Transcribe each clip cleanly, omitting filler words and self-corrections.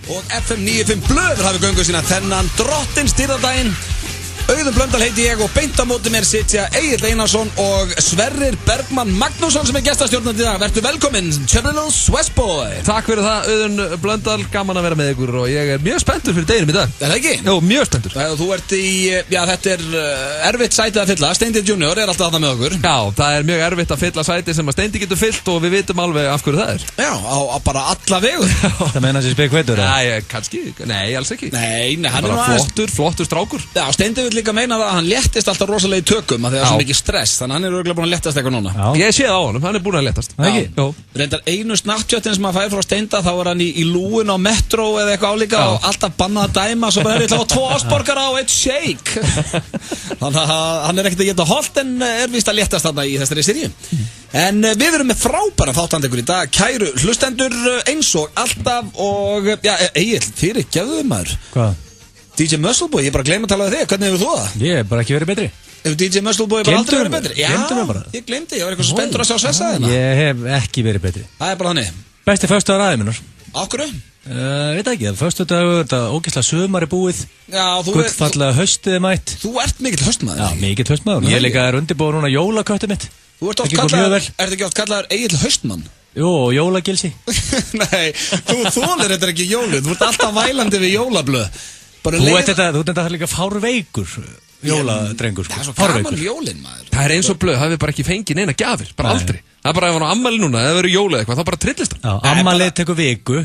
og FM 95 Blöð hafi göngu sína þennan drottinn styrðardaginn. Auðun Blöndal heiti ég og beint á móti mér sitja Egill Einarsson og Sverrir Bergmann Magnússon sem gestastjórnandi í dag. Vertu velkominn, Chevrolet Westboy. Takk fyrir það, Auðun Blöndal, gaman að vera með ykkur og ég mjög spenntur fyrir deginum í dag. Er það ekki? Jó, mjög spenntur. Þú ert í, þetta erfitt sætið að fylla. Steindi Junior alltaf þarna með okkur. Já, það mjög erfitt að fylla sætið sem að Steindi getur fyllt og við vitum alveg af hverju það Já, á bara alla vegur. Það meina sér spekveitur? Kannski, nei, alls ekki. Nei, hann flottur strákur. Já, Steindi vill líka meina að hann léttist alltaf rosalega í tökum að það svo mikið stress, þannig að hann örugglega búinn að léttast eitthvað núna. Ég sé það á honum, hann búinn að léttast. Reyndar einu Snapchatin sem hann fær frá Steinda, þá hann í lúin á Metro eða eitthvað álíka og alltaf bannað að dæma, svo bara ætla á 2 osborgara og 1 shake. Þannig að hann ekkert að geta holt en víst að léttast þarna í þessari seríu. En við erum með frábæra þáttandekur í dag, kæru hlustendur eins og alltaf og Egill, fyrirgefðu maður. Hvað? DJ Muscleboy, ég bara gleyma að tala við þig, hvernig hefur þú það? Ég hef bara ekki verið betri. Hefur DJ Muscleboy bara aldrei verið betri? Gleymdu mig bara. Ég glemdi, ég var eitthvað svo spenntur að sjá Svessa þarna. Ég hef ekki verið betri. Það er bara þannig. Besti föstudagur aðeins minnar. Á hverju? Veit ekki, föstudagur, þetta ógeðslega sumar er búið. Já, gullfallega haustið er mætt. Þú ert mikill haustmaður. Já, mikill haustmaður. Ég líka undirbúið núna jólaköttið mitt. Þú ert ekki oft kallaður Egill Haustmann? Jú, jólagilsi. Nei, þú þolir þetta ekki jólið. Þú ert alltaf vælandi við jólablöð. Þú ert þetta líka fárveikur jóladrengur. Það er svo gaman jólinn, maður. Það er eins og blöð, það hefur bara ekki fengið neina gjafir, bara aldrei. Það er bara ef hann á ammali núna, ef það verður jólið eitthvað, þá bara trillist hann. Já, ammalið tekur viku.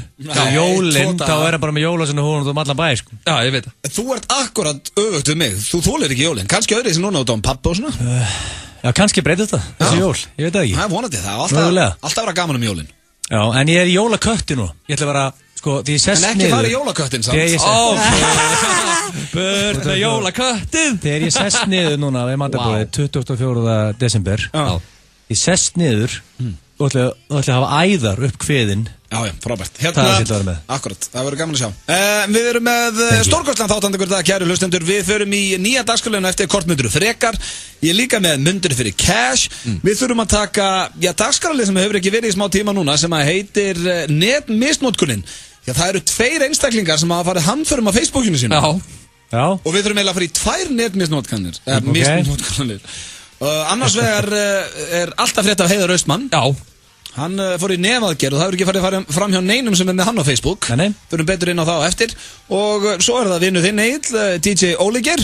Jólinn, þá er hann bara með jólasinu hún og allan bæ, sko. Já, ég veit það. Þú ert akkurat öfugt við mig. Þú þolir ekki jólinn. Kannski öðru sem núna út á pappa og svona. Já, kannski breytir þetta, þessi jól. Ég veit það ekki. Það er vonandi, það er alltaf vera gaman jólinn. Já, en ég er í jólakötti nú. Ég ætla að vera, sko, því ég sest niður. En ekki fara í jólaköttin, samt. Börn með jólaköttin. Þegar ég sest niður núna við matarborðið 24. desember. Ég sest niður og ætla að hafa æðar upp kviðinn. Já, frábært. Það er sitt að vera með. Akkurat, það verður gaman að sjá. Við erum með stórkostlegan þáttandekur dag, kæru hlustendur. Við förum í nýja dagskrárliðina eftir kortmundur frekar. Ég er líka með mundur fyrir cash. Við þurfum að taka, dagskrárlið sem hefur ekki verið í smá tíma núna, sem að heitir netmisnotkunin. Það eru 2 einstaklingar sem hafa farið hamförum á Facebookinu sínu. Já. Og við þurfum eiginlega að fara í 2 netmisnotkanir. Misnotkanir. Annars vegar er alltaf frétt af Heiðar Austmann. Já. Hann fór í nefaðgerð og það hefur ekki farið fram hjá neinum sem er með hann á Facebook. Nei. Förum betur inn á það á eftir. Og svo er það vinnu þinn Egill, DJ Óliger.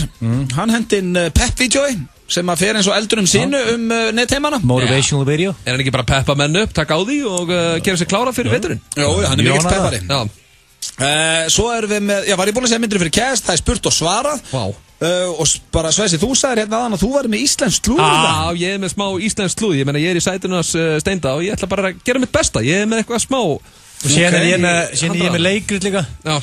Hann hendi inn pep-vídeói sem að fer eins og eldur sínu netheimana. Motivational video. Er hann ekki bara peppa menn upp, taka á því og gera sér klára fyrir veturinn? Jó, hann er mikill peppari. Já. Svo erum við með, var ég búin að segja myndir fyrir cast, það er spurt og svarað. Vá. Og bara Svessi, þú sagðir hérna aðan að þú væri með íslenskt slúður. Já, ég er með smá íslenskt slúður. Ég meina, ég er í sætinu hans Steinda og ég ætla bara að gera mitt besta. Ég er með eitthvað smá. Og síðan er ég með leikrit líka. Já.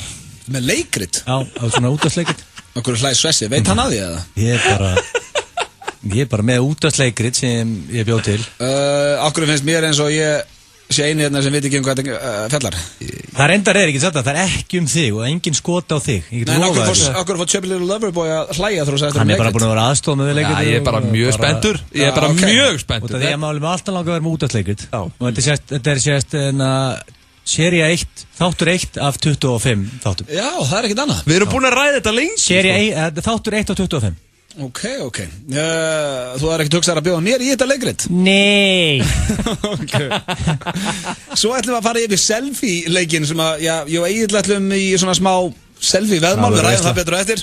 Með leikrit? Já, svona útvarpsleikrit. Okkur hlæði Svessi, veit hann að því eða? Ég er bara með útvarpsleikrit sem ég bjóð til. Okkur finnst mér eins og ég sé einu hérna sem veit ekki hvað þetta fjallar. Það reyndar ekki satt að það er ekki þig og engin skota á þig. Nei, okkur fór Chubby Little Loverboy að hlæja þegar þú sagðist hann er bara búin að vera aðstoð með leikrit. Já, ég er bara mjög spenntur. Ég er bara mjög spenntur. Því að máli með alltaf langa að vera með útvarpsleikrit. Og þetta er sérst sería 1, þáttur 1 af 25 þáttum. Já, það er ekkert annað. Við erum búin að ræða þetta lengi. Þáttur 1 af 25. Ok. Þú er ekkert hugsað að bjóða mér í þetta leikrit? Nei. Svo ætlum við að fara yfir selfie-leikin sem að, ég og Egill ætlum í svona smá selfie-veðmál, við ræðum það betur á eftir.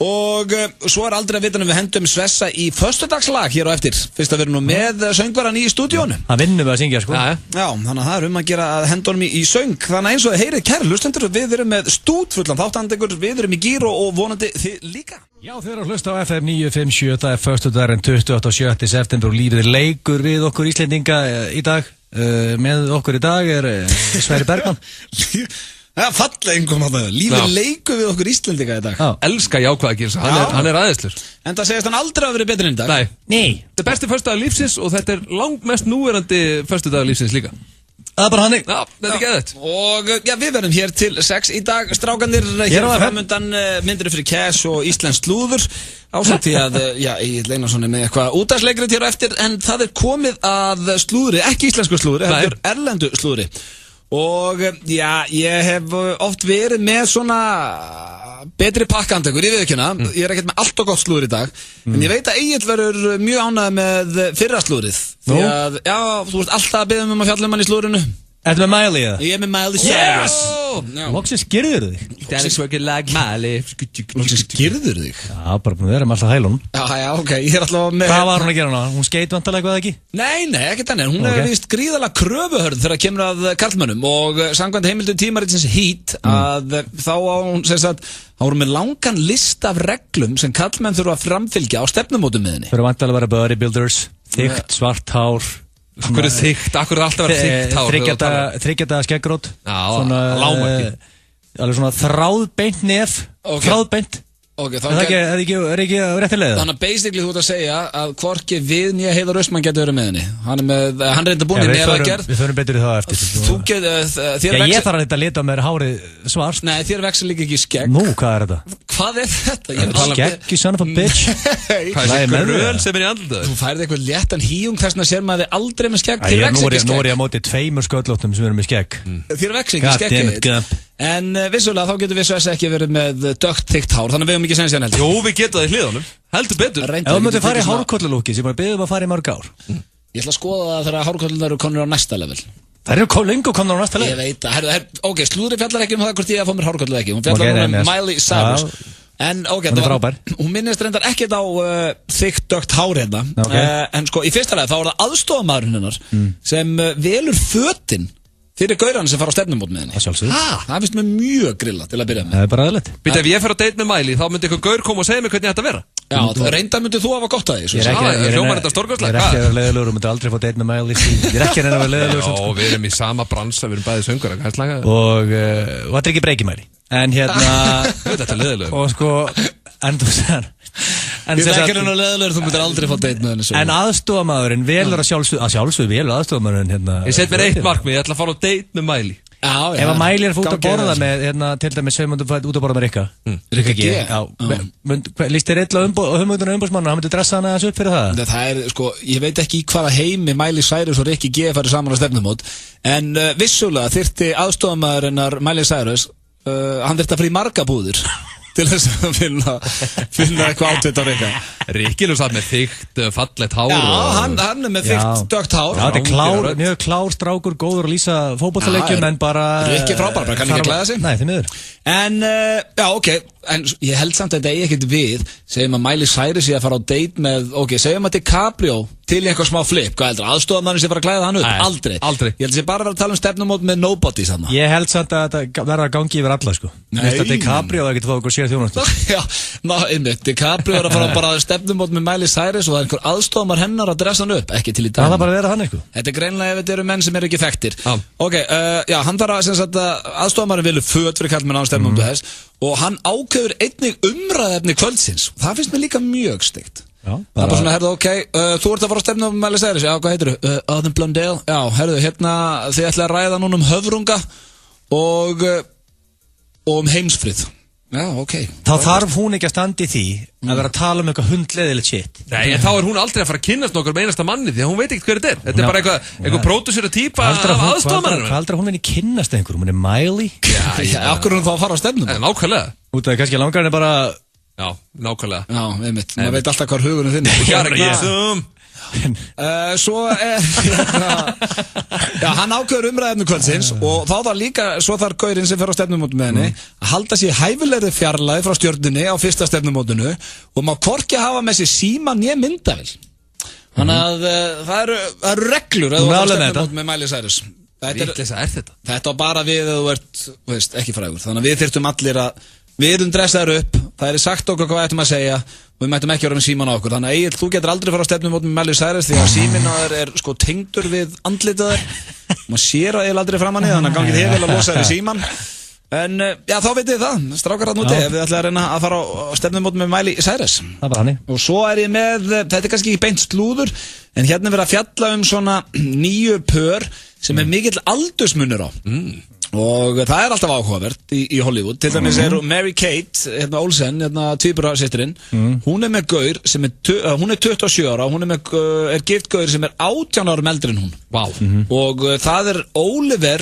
Og svo er aldrei að vita við hendum Svessa í föstudagslag hér á eftir. Fyrst að við erum nú með söngvaran í stúdíónu. Það vinnum við að syngja, sko. Já, þannig að það er að gera að henda honum í söng. Þannig að eins og heyrið kæru hlustendur, við erum með stútfullan þáttandekur, við erum í gír og vonandi þið líka. Já, þið eru að hlusta á FM 957, það er föstudagurinn 28. september og lífið leikur við okkur Íslendinga í dag. Með okkur í dag er Sverrir Bergmann. Það er fallega einhverjum að það. Lífið leikur við okkur Íslendinga í dag. Elska jákvæðagir, hann er aðeinslur. En það segist hann aldrei að vera betur enn í dag. Nei. Þetta er besti föstudagur lífsins og þetta er langmest núverandi föstudagur lífsins líka. Það er bara hannig. Já, þetta er geðvægt. Og við verðum hér til 6 í dag. Strákanir hér framundan myndir fyrir cash og íslenskt slúður. Ásamt því að, Egill Einarsson er með eitthvað útvarpsleikrit hér á eftir. En það er komið að slúðri, ekki íslensku slúðri, heldur erlendu slúðri. Og já, ég hef oft verið með svona betri pakkandekur, ég veit ekki hana. Ég ekkert með allt og gott slúður í dag. En ég veit að Egill verður mjög ánægð með fyrra slúðrið. Því að, já, þú veist alltaf að biðja um að fjalla hann í slúðrinu. Ertu með Miley eða? Ég með Miley Cyrus. Loksins girður þig. Danny's working like Miley. Loksins girður þig? Já, bara búin að vera með alltaf hælunum. Já, ok, ég alltaf með... Hvað var hún að gera hana? Hún skeit vantarlega eitthvað ekki? Nei, ekki þannig. Hún hefur víst gríðarlega kröfuhörð þegar kemur að karlmönnum og samkvæmt heimildum tímaritsins Heat að þá á hún, sem sagt, þá voru með langan lista af reglum sem karlmenn þurfa að framfylgja á stefnumótum með henni. Þau eru vantarlega að vera bodybuilders, þykkt, svart hár. Akkur þykkt, akkur alltaf verið þykkt hár. Þryggjata skeggrót. Já, lágmarki. Alveg svona þráðbeint nef. Þráðbeint. Okay, er ekki réttilega? Þannig að basically þú ert að segja að hvorki við nýja Heiðar Austmann getur verið með henni. Hann reynda búin í nefagerð. Við förum betur í það eftir. Ég þarf að þetta lita með hárið svart. Nei, þér veksir líka ekki skegg. Nú, hvað er þetta? Hvað er þetta? Skegg, you son of a bitch. Hvað er þetta röl sem er í andlutaður? Þú færði eitthvað léttan híung þess að sér maður aldrei með skegg. Nú er ég á móti 2 sköllóttum sem eru með skegg. Þér veksir ekki skegg. En vissulega þá getur við ekki verið með dökkt þykkt hár, þannig að við höfum ekki senst hérna heldur. Jú, við getum það í hliðunum, heldur betur. Ef þú möttu fara í hárkollulúki sem við byggðum að fara í mörg ár. Ég ætla að skoða það þegar hárkollunar eru konur á næsta level. Það eru lengur konur á næsta level? Ég veit það, ok, slúðri fjallar ekki um það hvort ég að fá mér hárkollu ekki. Hún fjallar um Miley Cyrus. En ok, hún minnist reyndar ekkert á þykkt dökkt hár hérna. En sko, í fyrsta lagi þá er það aðstofamaðurinn hennar sem velur fötin fyrir gaurana sem fara á stefnumót með henni. Það finnst mér mjög grilla til að byrja með. Það er bara aðlætt. Býta, ef ég fer á date með Miley, þá myndi eitthvað gaur koma og segja mér hvernig þetta vera. Já, reynda myndi þú hafa gott að því. Ég er ekki að vera leiðilegur, þú myndi aldrei fá date með Miley. Ég er ekki að vera leiðilegur. Já, við erum í sama bransa, við erum bæði söngara. Og þetta er ekki breyki Miley. En hérna... Þetta er leiðilegur. Og sko, en þú segir... Ég er ekki hérna leiðilegur, þú myndir aldrei fá date með henni. En aðstofamaðurinn velur að sjálfsögðu velur aðstofamaðurinn hérna... Ég set mér eitt markmið, ég ætla að fara á date með Miley. Ef að Miley út að borða með, til dæmis Saumundur fætt út að borða með Rikka G. Lýst þér illa höfumundunum umbúrsmann og hann myndi dressa hana þessu upp fyrir það? Það er, sko, ég veit ekki í hvaða heimi Miley Cyrus og Rikki G farið saman á stefnumót. En vissulega þyrfti aðstofamaðurinnar Miley Cyrus, hann þyrfti að fara í marga búðir til þess að finna eitthvað átveit á Rikka. Rikki er satt með þykkt, fallegt hár. Já, hann er með þykkt, dökkt hár. Já, þetta er mjög klár strákur, góður að lýsa fótboltaleikjum, en bara... Rikki frábær, bara kann ekki að glæða sig. Nei, þið miður. En, já, ok, en ég held samt að þetta eigi ekkert við, segjum að Miley Cyrus sé að fara á date með, ok, segjum að DiCaprio til í eitthvað smá flip, hvað heldur, aðstofamaðurinn sé að fara að glæða hann upp? Aldrei. Ég held að sé bara að vera að tala um stefnumót með nobody saman. Ég held samt að þetta verða að gangi yfir alla, sko. Nei. DiCaprio það getur fáið okkur sér þjónustu. Já, einmitt, DiCaprio er að fara bara stefnumót með Miley Cyrus og það er einhver aðstofamar hennar að dressa hann upp, ekki til í dag. Það bara vera hann eitthvað. Þetta er greinlega ef þetta eru menn sem eru ekki þekktir. Ok, já, hann þarf að aðstofamarinn vilja föt fyrir kallmenn á stefnumót þess og hann ákveður einnig umræðefni kvöldsins. Það finnst mér líka mjög steikt. Það er bara svona, herðu, ok, þú ert að fara á stefnu með Miley Cyrus, já, hvað heitir þú? Autumn Blondale, já, herðu, hérna, þið ætla að ræða núna um höfrunga og um heimsfrið. Já, ok. Þá þarf hún ekki að standa í því að vera að tala um eitthvað hundleðilegt shit. Nei, en þá er hún aldrei að fara að kynnast nokkur með einasta manni því að hún veit ekkert hver þetta er. Þetta er bara eitthvað pródúsera típa af aðstofamannum. Hvað aldrei hún vinni kynnast einhverjum? Hún er Miley? Já, okkur hún þá að fara á stefnum? Nákvæmlega. Út af kannski langar henni bara... Já, nákvæmlega. Já, einmitt. Maður veit alltaf hvað hugurinn þinn er. Svo já, hann ákveður umræðefni kvöldsins og þá þarf líka, svo þarf gaurinn sem fer á stefnumótinu með henni að halda sér hæfilegri fjarlægð frá stjörnunni á fyrsta stefnumótinu og má hvorki hafa með sér síma né myndavél. Þannig að það eru reglur að þú fer á stefnumótinu með Miley Cyrus. Þetta var bara við að þú ert ekki frægur. Þannig að við þyrftum allir að við erum dressaður upp, það er sagt okkur hvað við ættum að segja og við mættum ekki að vera með síman á okkur. Þannig að Egill, þú getur aldrei fara á stefnumót með Miley Cyrus því að síminn á þér er sko tengdur við andlitið þér. Maður sér að Egill aldrei framan í þannig að gangið hefur vel að losa þér í síman. En já, þá veitir þið það, strákar hann úti, ef við ætlaði að reyna að fara á stefnumót með Miley Cyrus. Það var hann. Og svo er ég með, þetta er kannski ekki beint slúður, en hérna er verið að fjalla um svona 9 pör sem er mikill aldursmunur á. Og það alltaf áhugavert í Hollywood. Til dæmis Mary-Kate Olsen, tvíburasystirinn, hún með gaur sem hún 27 ára, hún er gift gaur sem 18 árum eldri en hún. Wow. Og það Oliver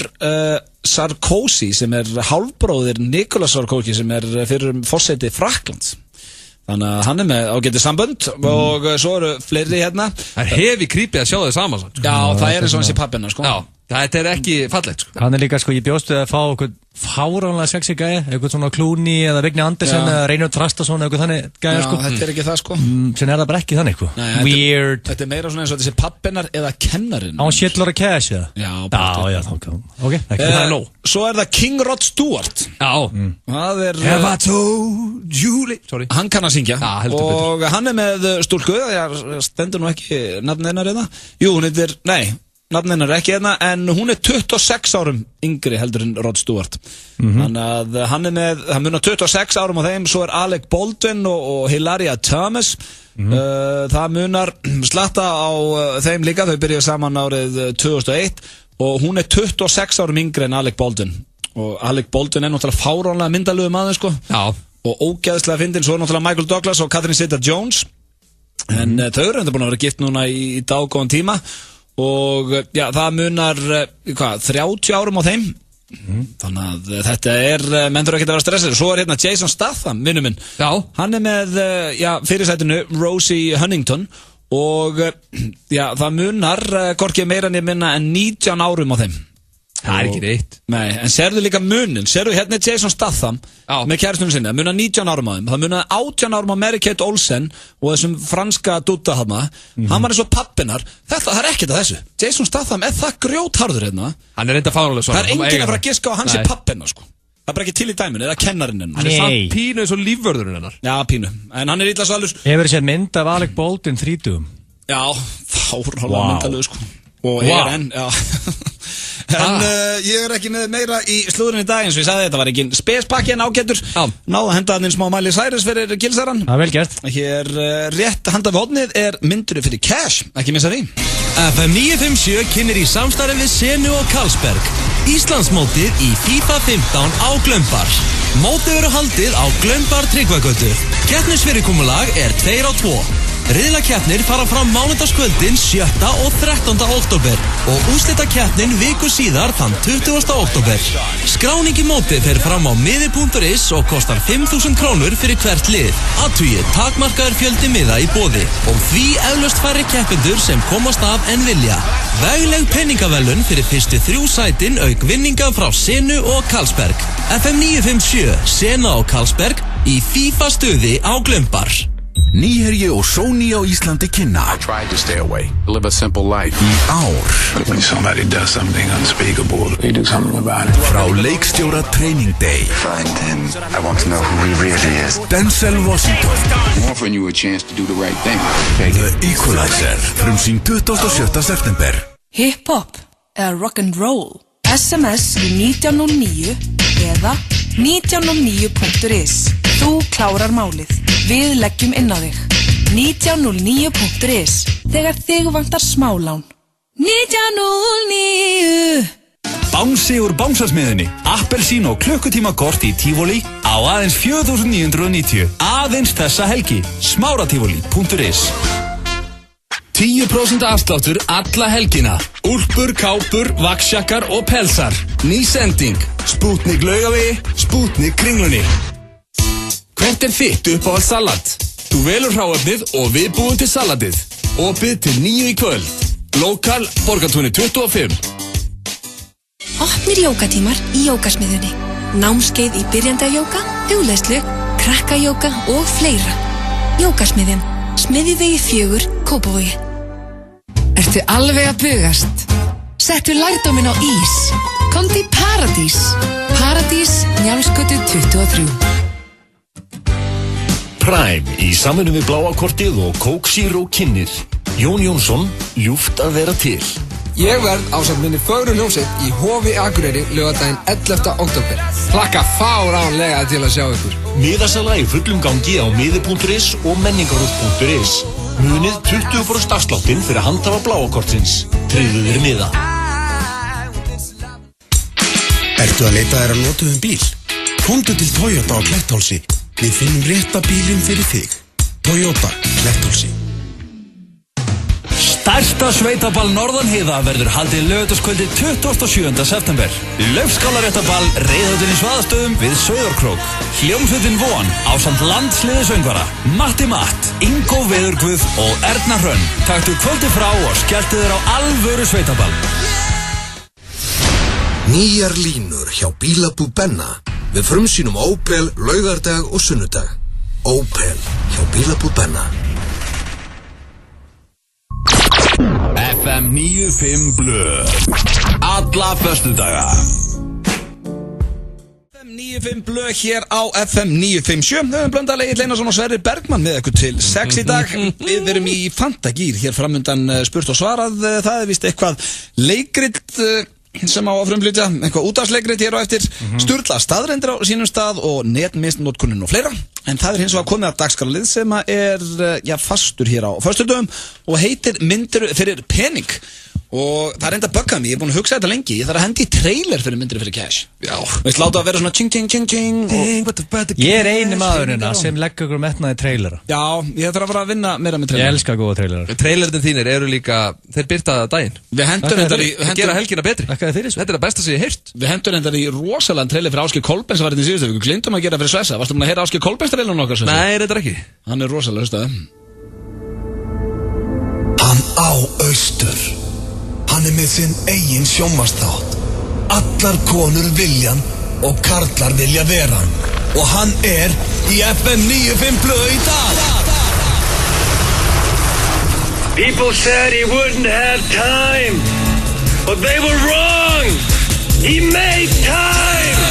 Sarkozy sem hálfbróðir Nicolas Sarkozy sem fyrir forseti Frakklands. Þannig að hann með ágætið sambönd og svo eru fleiri hérna. Það hefi creepy að sjá þau saman. Já, það eins og hans í pappina, sko. Já, þetta ekki fallegt, sko. Hann líka, sko, ég bjóstu að fá okkur fáránlega sexy gæja, eitthvað svona Clooney eða Vigni Andersen eða Reynir Trastason eða eitthvað þannig gæja, sko. Já, þetta ekki það, sko. Sen það bara ekki þannig, sko. Nei, Weird. Þetta meira svona eins og þessi pappinar eða kennarinn. Á shitload of cash, eða? Já, ok, það nóg. Svo það King Rod Stewart. Já. Það Have I told Julie? Sorry. Hann kann að syngja. Já, heldur betur. Og hann með stúlku, stendur nú ekki nafn hennar hérna. Jú, hún heitir, nafn hennar ekki hérna, en hún 26 árum yngri heldur en Rod Stewart. Þannig að hann munar 26 árum á þeim. Svo Alec Baldwin og Hilaria Thomas. Það munar slatta á þeim líka. Þau byrjuðu saman árið 2001 og hún 26 árum yngri en Alec Baldwin. Og Alec Baldwin náttúrulega fáránlega myndalögu maður, sko. Já. Og ógeðslega fyndin. Svo náttúrulega Michael Douglas og Catherine Zeta-Jones. En þau eru búin að vera gift núna í dágóðan tíma. Og já, það munar 30 árum á þeim. Þannig að þetta menn þurfa ekki að vera stressið. Svo hérna Jason Statham, vinnu minn. Já. Hann með fyrirsætinu Rosie Huntington. Og já, það munar hvorki meira niður minna en 19 árum á þeim. Það ekki reitt. Nei, en sérðu líka munin. Sérðu hérna Jason Statham með kæristunum sinni. Það munar 19 árum á þeim. Það munar 18 árum á Mary-Kate Olsen og þessum franska dúta hana. Hann var eins og pappinar. Það ekkert að þessu. Jason Statham það grjótharður hérna. Hann reynda fáránlega svona. Það enginn að fara að giska á hans pappina, sko. Það bara ekki til í dæminu, eða kennarinn hennar. Hann samt pínu eins og lífvörðurinn hennar. Já, pínu. En hann illa svalur. Hefur séð mynd af Alec Baldwin 30? Já, fáránlega myndalög, sko. Og enn, já. En ég ekki með meira í slúðurinn í dag. Eins og ég sagði, þetta var ekki spespakki en ágættur. Náðu að henda hann smá Miley Cyrus fyrir gilsaran. Það vel gert. Hér rétt handa við hodnið myndurinn fyrir Cash. Ekki missa því. FM 957 kynnir í samstarfi við Senu og Carlsberg Íslandsmótið í FIFA 15 á Glömbar. Mótið verður haldið á Glömbar Tryggvagötu. Keppnisfyrirkomulag 2 á 2. Riðlakeppnir fara fram mánudagskvöldin 7. og 13. október og úrslitakeppnin viku síðar þann 20. október. Skráning í mótið fer fram á miði.is og kostar 5.000 krónur fyrir hvert lið. Athugið, takmarkaður fjöldi miða í boði og því eflaust færri keppendur sem komast af en vilja. Vegleg penningaverðlaun fyrir fyrstu 3 sætin auk vinninga frá Senu og Carlsberg. FM 957, Sena og Carlsberg í FIFA stuði á Glömbar. Nýherji og Sony á Íslandi kynna I tried to stay away, live a simple life. Í ár When somebody does something unspeakable, we do something about it. Frá leikstjóra Training Day Find him. I want to know who he really is. Denzel Washington I'm offering you a chance to do the right thing. The Equalizer frumsýnd 27. september. Hip-hop eða rock'n'roll. SMS í 1909 eða 1909.is. Þú klárar málið. Við leggjum inn á þig. 1909.is. Þegar þig vantar smálán. 1909. Bánsi úr bánsasmiðunni. Appelsín og klukkutímakort í Tivoli á aðeins 4.990. Aðeins þessa helgi. Smárativoli.is. 10% afsláttur alla helgina. Úlpur, kápur, vaxjakkar og pelsar. Ný sending. Spútnik Laugavegi, Spútnik Kringlunni. Hvert þitt uppáhalds salat? Þú velur hráefnið og við búum til salatið. Opið til 9 í kvöld. Lokal Borgartúni 25. Opnir jógatímar í jógasmiðjunni. Námskeið í byrjandajóga, hugleiðslu, krakkajóga og fleira. Jógasmiðjan, Smiðjuvegi 4, Kópavogi. Ertu alveg að bugast? Settu lærdóminn á ís. Komdu í Paradís. Paradís, Njálsgötu 23. Prime í samvinnu við Bláa kortið og Coke Zero kynnir. Jón Jónsson, ljúft að vera til. Ég verð ásamt minni fögru hljómsveit í Hofi Akureyri laugardaginn 11. október. Hlakka fáránlega til að sjá ykkur. Miðasala í fullum gangi á miði.is og menningarhús.is. Munið 20% afsláttinn fyrir handhafa Bláa kortsins. Tryggðu þér miða. Ertu að leita þér að notuðum bíl? Komdu til Toyota á Kletthálsi. Við finnum rétta bílinn fyrir þig. Toyota, Kletthálsi. Stærsta sveitaball Norðanheiða verður haldið laugardagskvöldið 27. september. Laufskálaréttaball reiðhöllin í Svaðastöðum við Sauðárkrók. Hljómsveitin Von ásamt landsliði söngvara Matti Matt, Ingo Veðurguð og Erna Hrönn. Taktu kvöldið frá og skelltu þér á alvöru sveitaball. Nýjar línur hjá Bílabú Benna. Við frumsýnum Opel laugardag og sunnudag. Opel hjá Bílabú Benna. FM 95 Blö alla föstudaga. FM 95 Blö hér á FM 957. Við höfum Blöndal, Egill Einarsson og Sverrir Bergmann með ykkur til 6 í dag. Við erum í fantagýr hér framundan spurt og svarað. Það víst eitthvað leikrit sem á að frumflytja, eitthvað útvarpsleikrit hér á eftir, sturla staðreyndir á sínum stað og netmisnotkunin og fleira. En það hins vegar komið að dagskrárlið sem er fastur hér á föstudögum og heitir Myndir fyrir pening. Og það er enda að bugga mig, ég er búin að hugsa þetta lengi. Ég þarf að hendi í trailer fyrir Myndir fyrir cash. Já. Veist, láta að vera svona ching ching ching ching. Ég er eini maðurinn sem leggur okkur metnaði trailera. Já, ég þarf að fara að vinna meira með trailera. Ég elska góða trailera. Trailerinn þínir eru líka, þeir byrta það daginn. Við hendur endar í gera helgina betri. Þetta er það besta sem ég heyrt. Við hendur endar í rosalega trailer fyrir Ásgeir Kolbeins sem var hérna í síðustu viku. Gleymdum að gera fyrir Svessa. Varstu búin að heyra Ásgeir Kolbeins trailerinn okkar? Nei, þetta ekki. Hann er rosalega, hlustaðu. Hann á austur. Hann er með sinn eigin sjónvarpsþátt. Allar konur viljan og karlar vilja vera hann. Og hann er í FM 95 Blö í dag. People said he wouldn't have time, but they were wrong. He made time.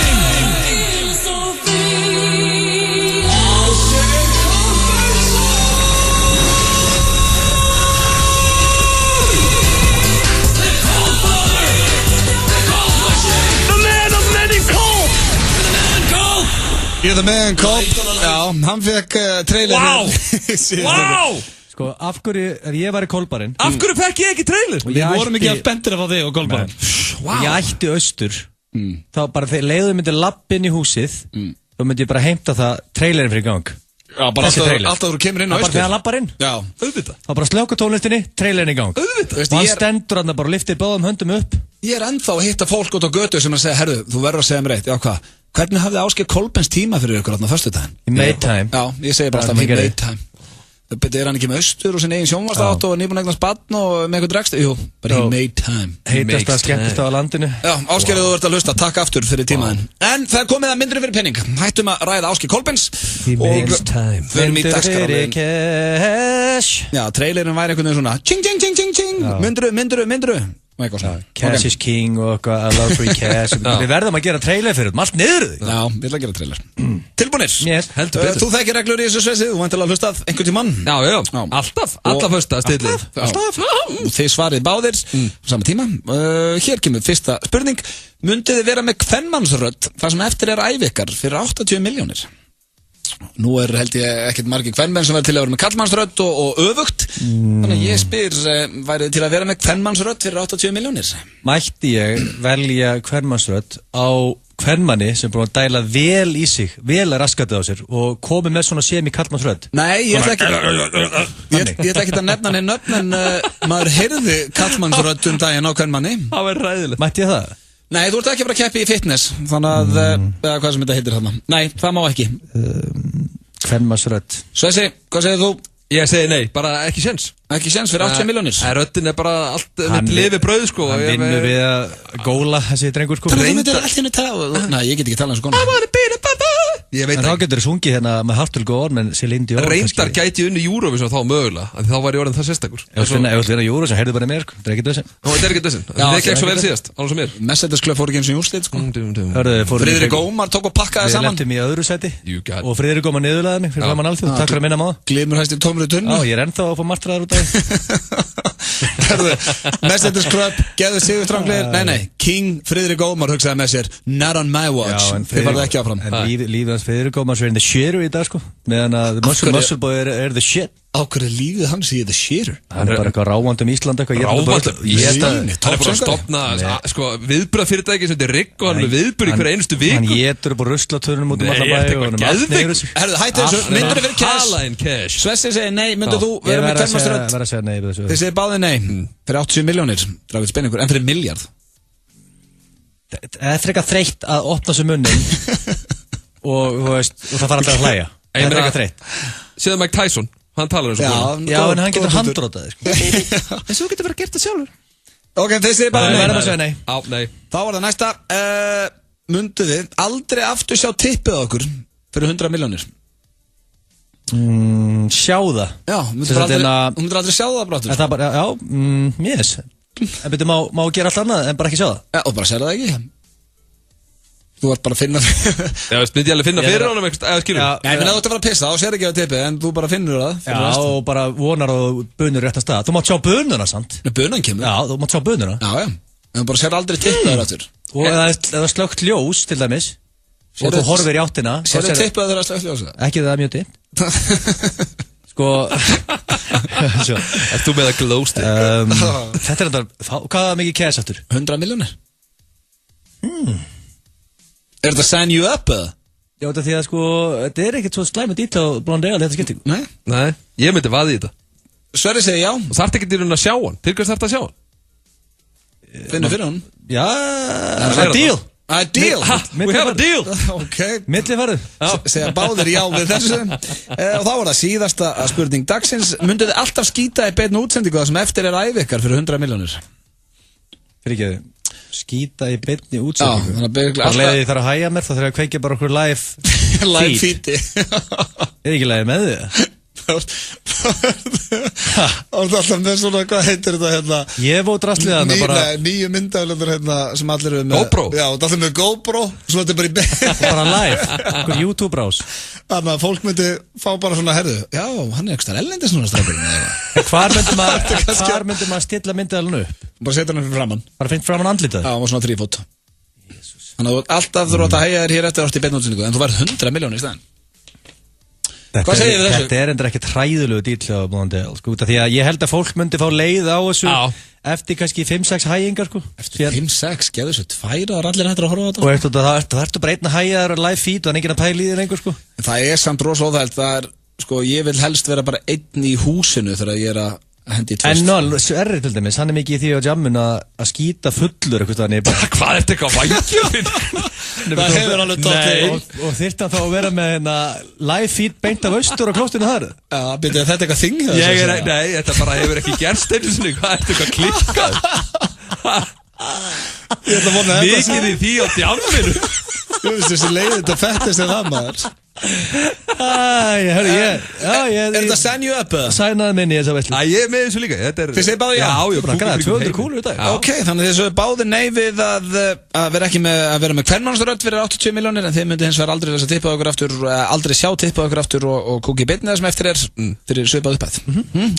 You're the man, Cobb. Já, hann fekk trailer. Wow! Sko, af hverju, ef ég var í Kolbarinn. Af hverju fekk ég ekki trailer? Við vorum ekki að bentir af þig og Kolbarinn. Ég ætti austur. Þá bara þegar leiðum myndi lapp inn í húsið, þá myndi ég bara heimta það trailerin fyrir gang. Já, bara alltaf þú kemur inn á austur. Bara þegar hann lappar inn. Já, auðvitað. Þá bara slökka tónlistinni, trailerin í gang. Auðvitað. Og hann stendur hann bara og lyftir báðum höndum upp. Ég er ennþá að hitta fólk út á götu sem að segja, herðu, þú verður að segja mér eitt. Já, hvað? Hvernig hafði Ásgeir Kolbeins tíma fyrir ykkur þarna föstudaginn? Í made time. Já, ég segi bara alltaf í made time. Er hann ekki með austur og sin eigin sjónvarsþátt og nýbúinn eignast barn og með eitthvað dregst? Jú, bara í made time. Heitast að skemmtist á landinu. Já, Ásgeir, þú ert að hlusta, takk aftur fyrir tímaðinn. En það er komið að Myndir fyrir pening. Hættum að ræða Ásgeir Kolbeins og förum í dagskrárliðinn. Já, trailerinn væri einhvern veginn svona ching ching ching ching ching, myndru og eitthvað svona. Cash is king og eitthvað, I love free cash. Við verðum að gera trailer fyrir allt niður þig. Já, við ætlum að gera trailer. Tilbúinir? Yes. Heldur betur. Þú þekkir reglur í þessu svesið, þú væntanlega hlustað einhvern tímann. Já, alltaf, alla föstudags stillið. Alltaf. Og þið svarið báðir á sama tíma. Hér kemur fyrsta spurning. Mundið þið vera með kvenmannsrödd þar sem eftir er ævi ykkar fyrir 80 milljónir? Nú held ég ekkert margir kvenmenn sem verður til að vera með kallmannsrödd og öfugt. Þannig að ég spyr, værið til að vera með kvenmannsrödd fyrir 80 milljónir? Mætti ég velja kvenmannsrödd á kvenmanni sem búin að dæla vel í sig, vel að raskatið á sér og komið með svona semi-kallmannsrödd? Nei, ég ætla ekki að nefna henni nöfn en maður heyrði kallmannsrödd daginn á kvenmanni. Það var ræðilegt. Mætti ég það? Nei, þú ert ekki bara að keppi í fitness, þannig að, eða hvað sem þetta heitir þarna. Nei, það má ekki. Kvenmannsrödd. Svessi, hvað segir þú? Ég segi nei, bara ekki séns. Ekki séns fyrir 80 milljónir? Röddin er bara allt mitt lifi brauð, sko. Hann vinnur við að góla þessi drengur, sko. Þú myndir allt henni tala. Nei, ég get ekki tala eins og konar. I wanna be the papa. Ég veit en þá getur þú sungið hérna með Heart Will Go On með Celine Dion. Reyndar gæti unni Eurovision þá mögulega, af því þá var ég orðin það sérstakur. Ef þú vinna Eurovision, heyrðu bara mér, sko. Það er ekki þessin. Nó, þetta er ekki þessin. Það gekk svo vel síðast, alveg sem mér. Mercedes Club fór ekki eins og úrslit, sko. Friðrik Ómar tók og pakkaði saman. Við lentum í öðru sæti og Friðrik Ómar niðurlaði mig fyrir framan alþjóð. Takk fyrir að minna maður. Glimur hæstir tómri tunnu. Já, ég er ennþá að fá martraðar út af Mercedes Club, geðu sigurstranglegir. Nei, King Friðrik Ómar hugsaði með sér Not on my watch. Þið farðu ekki áfram. En lífið fyrirkoma svo in the shitter í dag sko meðan að Muscle Boy er the shit. Á hverju lífið hann sé the shitter? Hann er bara eitthvað ráfandi Ísland eitthvað. Hann er bara að stopna sko viðbröðfyrirtæki sem heitir Rigg og hann er með viðbröð í hverja einustu viku. Hann getur upp á ruslatörnum út allan bæ og hann geðveikt. Herðu, hætti þessu, myndur þið fyrir cash? Svessi segir nei, myndur þú vera með kvenmasturöld? Ég verð að segja nei við þessu. Þið segir báðið nei, fyrir 80 milljónir, Dragut Spenningur, en fyrir miljard. Það er frekar þreytt að opna svo munnin og það fara alltaf að hlæja. Það er frekar þreytt. Síðan Mike Tyson, hann talar eins og já, en hann getur handrótað sko. En svo getur bara gert það sjálfur. Ok, þið segir bara nei. Verðum að segja nei. Á, nei. Þá var það næsta. Mundu þið aldrei aftur sjá tippið okkur fyrir 100 milljónir? Sjá það. Já, myndur aldrei sjá það bara aftur? Það bara, já, yes. En betur má gera allt annað en bara ekki sjá það? Já, og bara sér það ekki. Þú ert bara að finna Já, myndi ég alveg finna fyrir honum eitthvað, eða skilur? Nei, menn að þú ert að fara að pissa, þá sér ekki á tippið, en þú bara finnur það. Já, og bara vonar og bunur rétt að stað. Þú mátt sjá bununa, sant? Nei, bunan kemur. Já, þú mátt sjá bununa. Já, en þú bara sér aldrei tippið þar aftur. Og eða slögt ljós, til dæmis, og þú horfir í áttina. Sér þið tippið þar að slögt ljós? Ekki það mjög dimmt. Sko Ert þú með að glow stick? Þetta er þetta, hvað er mikið cash aftur? 100 milljónir. Er þetta sign you up eða? Já, þetta því að sko, þetta er ekkert svo slæmið dýtt á Blondale, þetta skipting. Nei, ég myndi vaði í þetta. Sverri segir já. Og þarf ekki til hún að sjá hann, til hvers þarf það að sjá hann? Finnur fyrir hann? Já, það er deal. A deal? We have a deal. Ok. Millifarið. Segja báðir já við þessu. Og þá var það síðasta spurning dagsins. Mundu þið alltaf skýta í beinni útsendingu það sem eftir er ævi ykkar fyrir 100 milljónir? Fyrir ekki, skýta í beinni útsendingu? Já, bara leiði þar að hæja mér, þá þarf ég að kveikja bara okkur live feed. Er ekki leiði með þið? Alltaf með svona, hvað heitir þetta hérna? Ég vó drastliða hana bara nýju myndaflöndur hérna sem allir eru með GoPro? Já, alltaf með GoPro, svo þetta er bara í bein bara live, okkur YouTube-brás. Þannig að fólk myndi fá bara svona herðu. Já, hann er ekstra ellendis núna strákurinn. Hvar myndi maður stilla myndaflun upp? Bara setja hann fyrir framann. Bara finn framann andlitað? Já, og svona 3 fót. Þannig að alltaf þú átt að hægja þér hér eftir átt í beinútsendingu, en þú verð 100 milljónir í staðinn. Hvað segir þið þessu? Þetta er endur ekkert hræðulegu dýl á Blondale, sko, því að ég held að fólk myndi fá leið á þessu eftir kannski 5-6 hægingar, sko. Eftir 5-6, getur þessu 2 og allir hættir að horfa á þetta. Og eftir það ertu bara einn að hægja þér live feed og enginn að pæla í þér lengur, sko. Það er samt rosa óþægilt, það er, sko, ég vil helst vera bara einn í húsinu þegar ég er að hendi í tvist. En Sverri til dæmis, hann er mikið í því á jammun að skýta fullur eitthvað þannig. Hvað er þetta eitthvað vængjöfinn? Það hefur alveg tótt. Og þyrfti hann þá að vera með live feed beint af austur á klóstinu þar? Já, byrju, þetta eitthvað þing? Nei, þetta bara hefur ekki gerst einu sinni. Hvað er þetta eitthvað klikkað? Ég ætla að vona þetta. Mikið í því á jamminu. Þú veist þessi leiðið þetta fettist en það maður. Er þetta sign you up? Sænaði minni þess að veitlu. Ég er með þessu líka. Þið segir báði já? Já, 200 kúlur í dag. Ok, þannig þið segir báði nei við að vera ekki með að vera með hvernmannsrödd fyrir 80 milljónir, en þið myndi hins vegar aldrei tippa okkur aftur, aldrei sjá tippa okkur aftur og kúki bitnið sem eftir er fyrir svipað uppæð.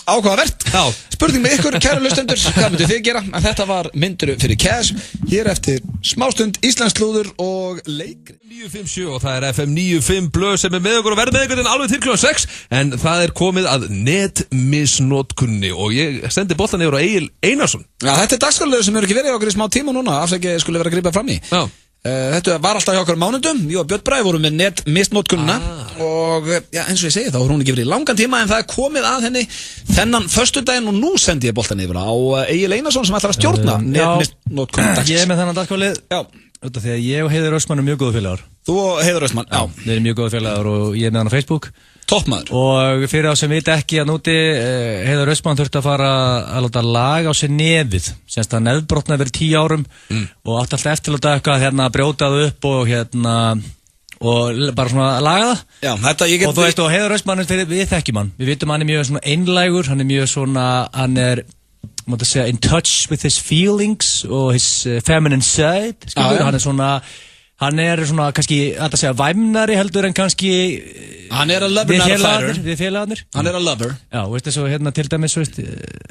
Áhugavert. Spurning með ykkur, kæru hlustendur, hvað myndu þið gera? En þetta var myndur fyrir cash. Hér eftir smástund Íslands slúður og leikri 957 og það er FM 95 blöð sem er með okkur og verð með ykkur alveg til kl. 6, en það er komið að netmisnotkunni og ég sendi boltan yfir á Egil Einarsson. Já, þetta er dagskrárliður sem hefur ekki verið okkur í smá tíma núna, afsækja skulle vera að grípa fram í. Já. Þetta var alltaf hjá okkur mánudum, ég og Björn Bragi vorum með netmisnotkunna og já, eins og ég segi þá voru hún ekki verið í langan tíma, en það er komið að henni þennan föstudaginn og nú sendi ég boltan yfir á Egil Einarsson sem ætlar að stjórna netmisnotkunna dagsins. Ég er með þennan dagskrárlið. Já. Því að ég og Heiður Östmann er mjög góðu félagar. Þú og Heiður Östmann, já. Við erum mjög góðu félagar og ég er með hann á Facebook. Toppmaður. Og fyrir þá sem vita ekki að núti, Heiður Östmann þurfti að fara að láta laga á sig nefið. Semst að nefbrotna verið 10 árum og átti alltaf eftir að láta eitthvað hérna brjótað upp og og bara svona að laga það. Já, þetta ég get... Og þú veist, og Heiður Östmann, við þekkjum hann. Við vitum hann er mjög svona einlægur, hann er mjög svona, hann er mátt að segja in touch with his feelings og his feminine side, skilur, hann er svona kannski að segja væmnari heldur en kannski hann er að lover, not a fighter. Við félagarnir. Hann er að lover. Já, veist þessu hérna til dæmis, veist,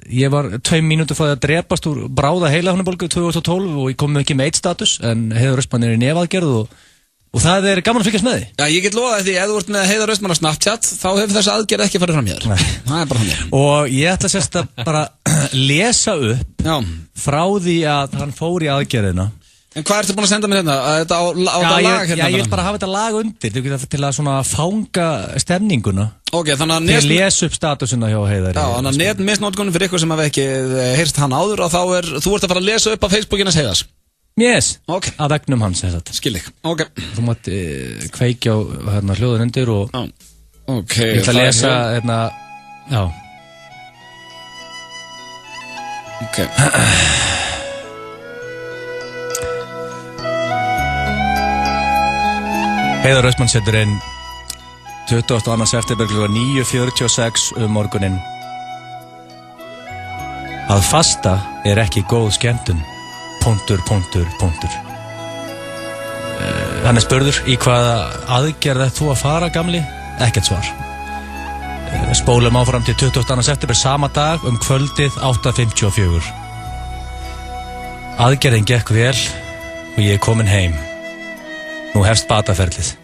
ég var 2 mínútur frá að drepast úr bráða heilahimnubólgu 2012 og ég kom ekki með 1 status, en Heiður Östmann er í nefaðgerð og Og það gaman að fylgjast með því. Já, ég get lofa því ef þú ert með Heiðar Austmann á Snapchat þá hefur þessi aðgerð ekki farið fram hjá þér. Það bara þannig. Og ég ætla sérst að bara lesa upp frá því að hann fór í aðgerðina. En hvað ertu búin að senda mér hérna? Þetta á lag hérna? Já, ég vil bara hafa þetta lag undir til að svona fanga stemninguna. Ok, þannig að til að lesa upp statusina hjá Heiðari. Já, þannig að netmisnotkunum fyrir ykkur sem hafa ekki heyrst hann áður og þá þú ert að fara að lesa upp á Facebookinas Heiðars. Yes, okay. Að vegnum hans Skil ég, ok. Þú mátt kveikja á hljóðun undir og ok, ég ætla að lesa já ok Heiðar Austmann setur inn 22. september kl. 9:46 morguninn. Að fasta ekki góð skemmtun. Hann spurður í hvaða aðgerð þú að fara gamli? Ekkert svar. Spólum áfram til 22. september sama dag kvöldið 8:54. Aðgerðin gekk vel og ég komin heim. Nú hefst bataferlið.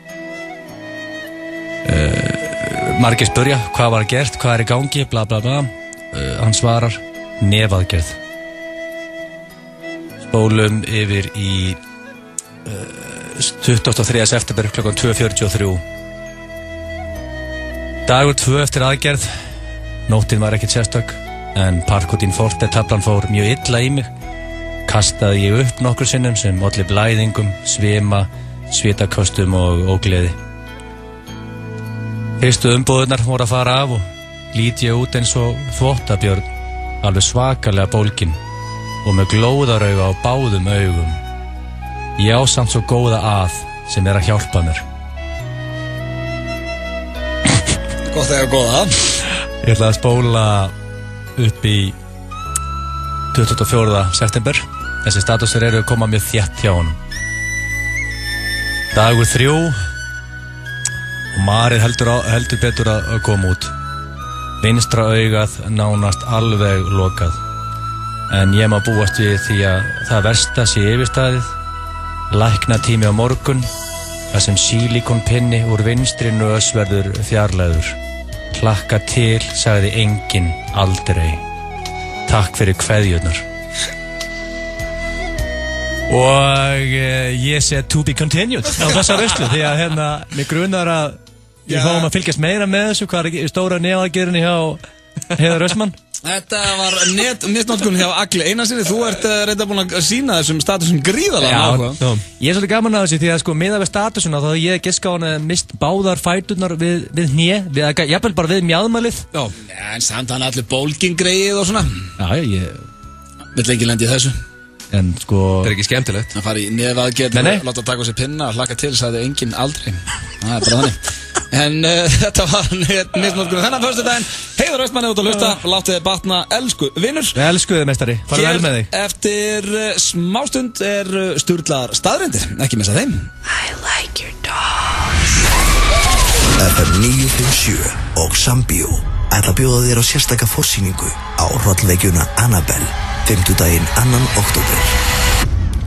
Margir spurja hvað var gert, hvað í gangi, bla bla bla. Hann svarar nefaðgerð. Spólum yfir í 23. september kl. 2:43. Dagur 2 eftir aðgerð. Nóttin var ekkert sérstök en Parkotin Forte taflan fór mjög illa í mig. Kastaði ég upp nokkur sinnum sem olli blæðingum, svima, svitaköstum og ógleði. Fyrstu umbúðurnar voru að fara af og lít ég út eins og þvottabjörn, alveg svakalega bólginn og með glóðarauga á báðum augum. Ég á samt svo góða að sem að hjálpa mér. Gott að góða að. Ég ætla að spóla upp í 24. september. Þessi statusur eru að koma mjög þétt hjá honum. Dagur 3 og Marið heldur betur að koma út. Vinstra augað nánast alveg lokað. En ég má búast við því að það versta sé yfirstaðið. Læknatími á morgun, þar sem sílíkonpinni úr vinstri nös verður fjarlægður. Hlakka til, sagði enginn aldrei. Takk fyrir kveðjurnar. Og ég sé to be continued á þessa veislu, því að mig grunar að við fáum að fylgjast meira með þessu, hvað stóra nefaðgerðinni hjá Heiðar Austmann. Þetta var misnotkun hjá Agli Einarsinni. Þú ert reynda búin að sína þessum statusum gríðarlega áhuga. Ég svolítið gaman að þessu því að miðað við statusuna þá ég giska á hann mist báðar fæturnar við hné, jafnvel bara við mjaðmælið. Já, en samt hann allir bólgingreið og svona. Já, ég vill ekki lendi í þessu. En þetta ekki skemmtilegt. Það fari í nefaðgerð og láta taka sér pinna og hlakka til, sagði enginn aldrei. Það bara þannig. En þetta var misnotkun þennan föstudaginn. Heiðar Austmann út að hlusta. Láttu þið batna, elsku vinnur. Við elskuðu þið, meistari. Farðu vel með þig. Eftir smástund sturglaðar staðreyndir. Ekki missa þeim. I like your dog. FM 957 og Sambíó ætla að bjóða þér á sérstaka forsýningu á hrollvekjuna Annabelle 5. daginn 2. október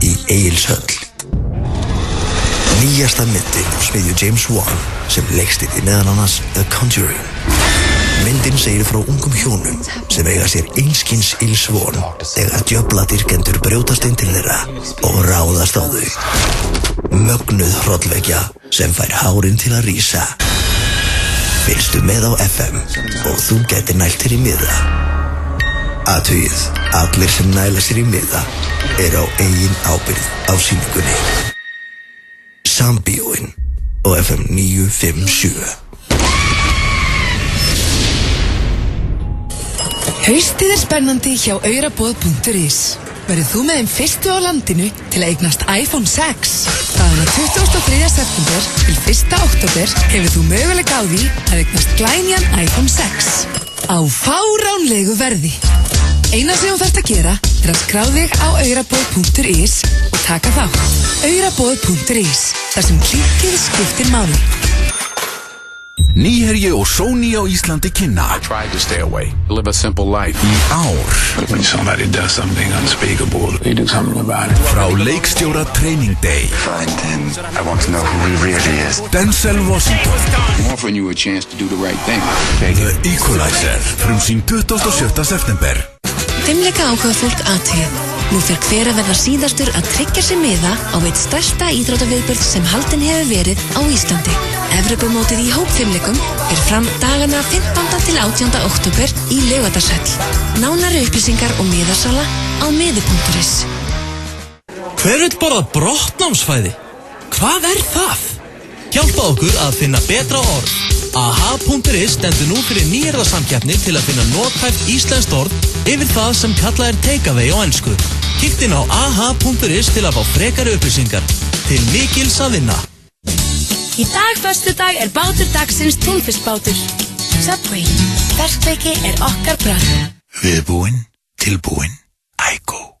í Egilshöll. Nýjasta myndin á smiðju James Wan sem leikstýrði meðal annars The Conjuring. Myndin segir frá ungum hjónum sem eiga sér einskins ilsvon þegar djöfladyrkendur brjótast inn til þeirra og ráðast á þau. Mögnuð hrollvekja sem fær hárin til að rísa. Fylgstu með á FM og þú gætir nælt þér í miða. Athugið, allir sem næla sér í miða á eigin ábyrgð á sýningunni. Sambíóin og FM 957. Haustið spennandi hjá auraboð.is. Verður þú með þeim fyrstu á landinu til að eignast iPhone 6. Þaðan á 23. september til 1. október hefur þú möguleika á því að eignast glænjan iPhone 6 á fáránlegu verði. Eina sem þú þarft að gera að skrá þig á auraboð.is og taka þátt. Auraboð.is, þar sem klikkið skiptir máli. Nýherji og Sony á Íslandi kynna I tried to stay away, live a simple life. Í ár But when somebody does something unspeakable, they do something about it. Frá leikstjóra Training Day Find him. I want to know who he really is. Denzel Washington I'm offering you a chance to do the right thing. The Equalizer frumsýnd 27. september Fimmleika áhuga fólk athugið. Nú fer hver að verða síðastur að tryggja sér miða á eitt stærsta íþróttaviðburð sem haldinn hefur verið á Íslandi. Evrópumótið í hópfimmleikum fer fram dagana 15. til 18. október í Laugardalshöll. Nánari upplýsingar og miðasala á miði.is. Hver vill borða brottnámsfæði? Hvað það? Hjálpa okkur að finna betra orð. aha.is stendur nú fyrir nýjarðarsamkeppni til að finna nothæft íslenskt orð yfir það sem kallað takeaway á ensku. Kíkt inn á aha.is til að fá frekari upplýsingar. Til mikils að vinna. Í dag föstudag bátur dagsins túnfiskbátur. Subway. Ferskveiki okkar bragð. Viðbúinn, tilbúinn, Ægó.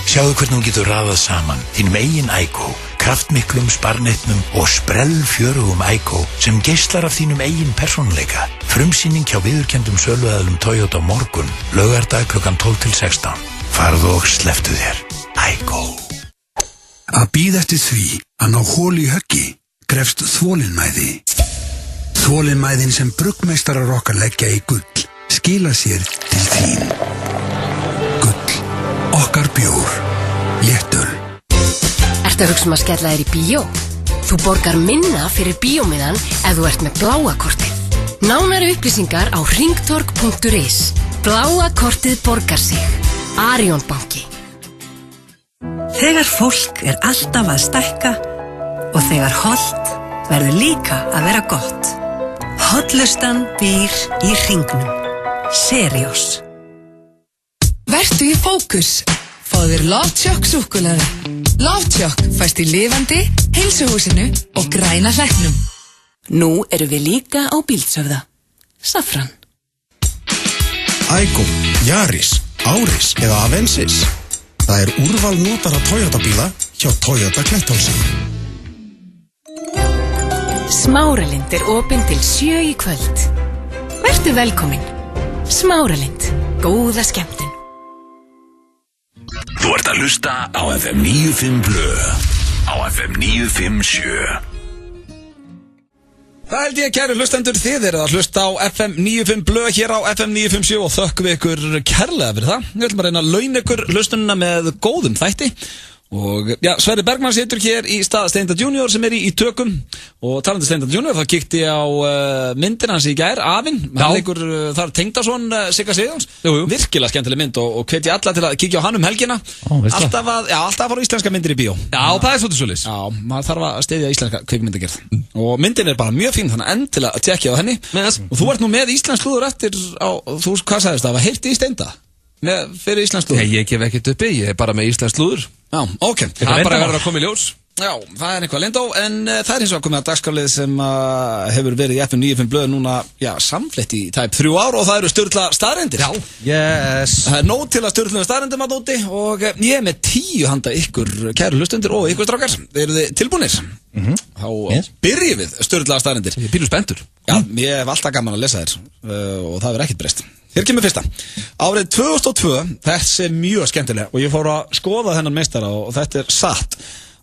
Sjáðu hvernig hún getur raðað saman þínum eigin Ægó, kraftmiklum, sparneytnum og sprellfjörugum Ægó sem geislar af þínum eigin persónuleika. Frumsýning hjá viðurkenndum söluaðilum Toyota morgun, laugardag klukkan 12 til 16. Farðu og slepptu þér. Ægó. Að bíða eftir því að ná holu í höggi krefst þolinmæði. Þolinmæðin sem bruggmeistarar okkar leggja í gull skila sér til þín. Gull, okkar bjór, léttöl. Ertu að hugsa að skella þér í bíó? Þú borgar minna fyrir bíómiðan ef þú ert með bláa kortið. Nánari upplýsingar á hringtorg.is. Bláa kortið borgar sig. Arion banki. Þegar fólk alltaf að stækka og þegar hollt verður líka að vera gott. Hollustan býr í hringnum. Seriós. Vertu í fókus. Fáðu þér Lovechock súkkulaði. Lovechock fæst í lifandi, heilsuhúsinu og græna hlekknum. Nú erum við líka á Bíldsöfða. Safran. Ægó, Yaris, Auris eða Avensis. Það úrval notara Toyota bíla hjá Toyota Kletthálsi. Smáralind opin til 7 í kvöld. Vertu velkomin. Smáralind. Góða skemmtun. Þú ert að hlusta á FM 95 Blö. Á FM 957. Það held ég, kæru hlustendur, þið að hlusta á FM 95 Blö hér á FM 957 og þökkum við ykkur kærlega fyrir það. Við ætlum að reyna að launa ykkur hlustununa með góðum þætti. Og já, Sverrir Bergmann situr hér í stað Steinda Junior sem í tökum. Og talandi Steinda Junior, þá kíkti ég á myndina hans í gær, Afinn. Hann leikur þar Tengdason Sigga Sigurjóns. Virkilega skemmtileg mynd og hvet ég alla til að kíkja á hann helgina. Alltaf að fara íslenska myndir í bíó. Já, það svolítið svoleiðis. Já, maður þarf að styðja íslenska kvikmyndagerð. Og myndin bara mjög fín, þannig endilega að tjekkja á henni. Og þú ert nú með íslensk slúður eftir á, þú, hvað sagðist það, var heyrti í Steinda? Fyrir íslensk slúður? Ég gef ekkert uppi, ég bara með íslensk slúður. Já, ok. Það bara verður að koma í ljós. Já, það eitthvað leyndó, en það hins vegar komið að dagskrálið sem hefur verið í FM 95 Blöð núna, samflett í tæp 3 ár og það eru sturla staðreyndir. Já, yes. Það nóg til að sturla staðreyndir maður úti og ég með 10 handa ykkur kæru hlustundir og ykkur strákar. Eru þið tilbúnir? Þá byrjum við sturla staðreyndir. Ég er pínu spenntur. Já, ég hef alltaf gaman að lesa þér og það verður ekkert breyst. Hér kemur fyrsta. Árið 2002, þessi er mjög skemmtileg og ég fór að skoða þennan meistara og þetta satt.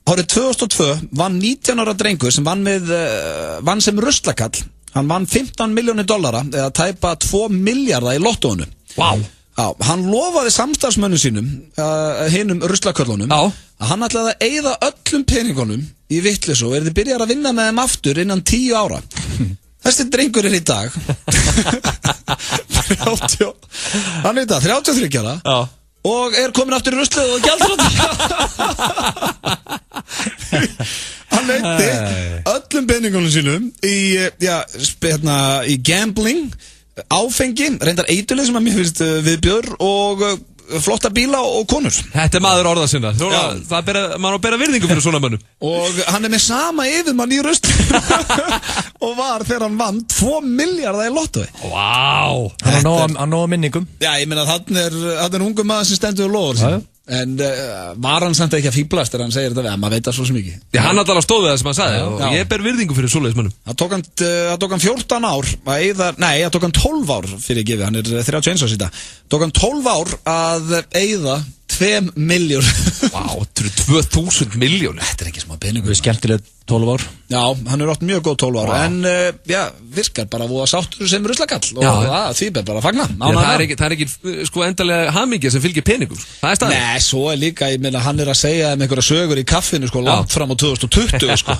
Árið 2002 vann 19 ára drengur sem vann sem ruslakall. Hann vann $15 milljónir eða tæpa 2 milljarða í lottóinu. Vá. Já, hann lofaði samstarfsmönnum sínum, hinum ruslaköllunum, að hann ætlaði að eyða öllum peningunum í vitleysu og þið byrjar að vinna með þeim aftur innan 10 ára. Þessi drengur í dag 33 ára og komin aftur í ruslið og gjaldþrota. Hann veitti öllum peningunum sínum í gambling, áfengi, reyndar eiturlið sem að mér finnst viðbjör og flotta bíla og konur. Þetta maður orða sinna. Maður bera virðingu fyrir svona mönnum. Og hann með sama yfirmann í rusl og var þegar hann vann 2 milljarða í lottói. Vá. Hann á nóga minningum. Já, ég meina þannig er ungu maður sem stendur og lofur sín. En var hann samt ekki að fíblast þegar hann segir þetta við, maður veit það svo sem ekki. Já, hann alltaf stóð við það sem hann sagði og ég ber virðingu fyrir svoleiðismönnum. Það tók hann 14 ár að eyða, nei, það tók hann 12 ár fyrir að gefa, hann 31 árs í dag. Tók hann 12 ár að eyða 2 milljón. Vá, þetta eru 2000 miljónir. Þetta ekki smá peningur. Það skemmtilegt 12 ár. Já, hann átt mjög góð 12 ár, en virkar bara að sáttur sem ruslakall og því ber bara að fagna. Það er ekki sko endalega hamingja sem fylgir peningum. Það er staðið. Nei, svo er líka, ég meina, hann að segja einhverja sögur í kaffinu, sko, langt fram á 2020, sko.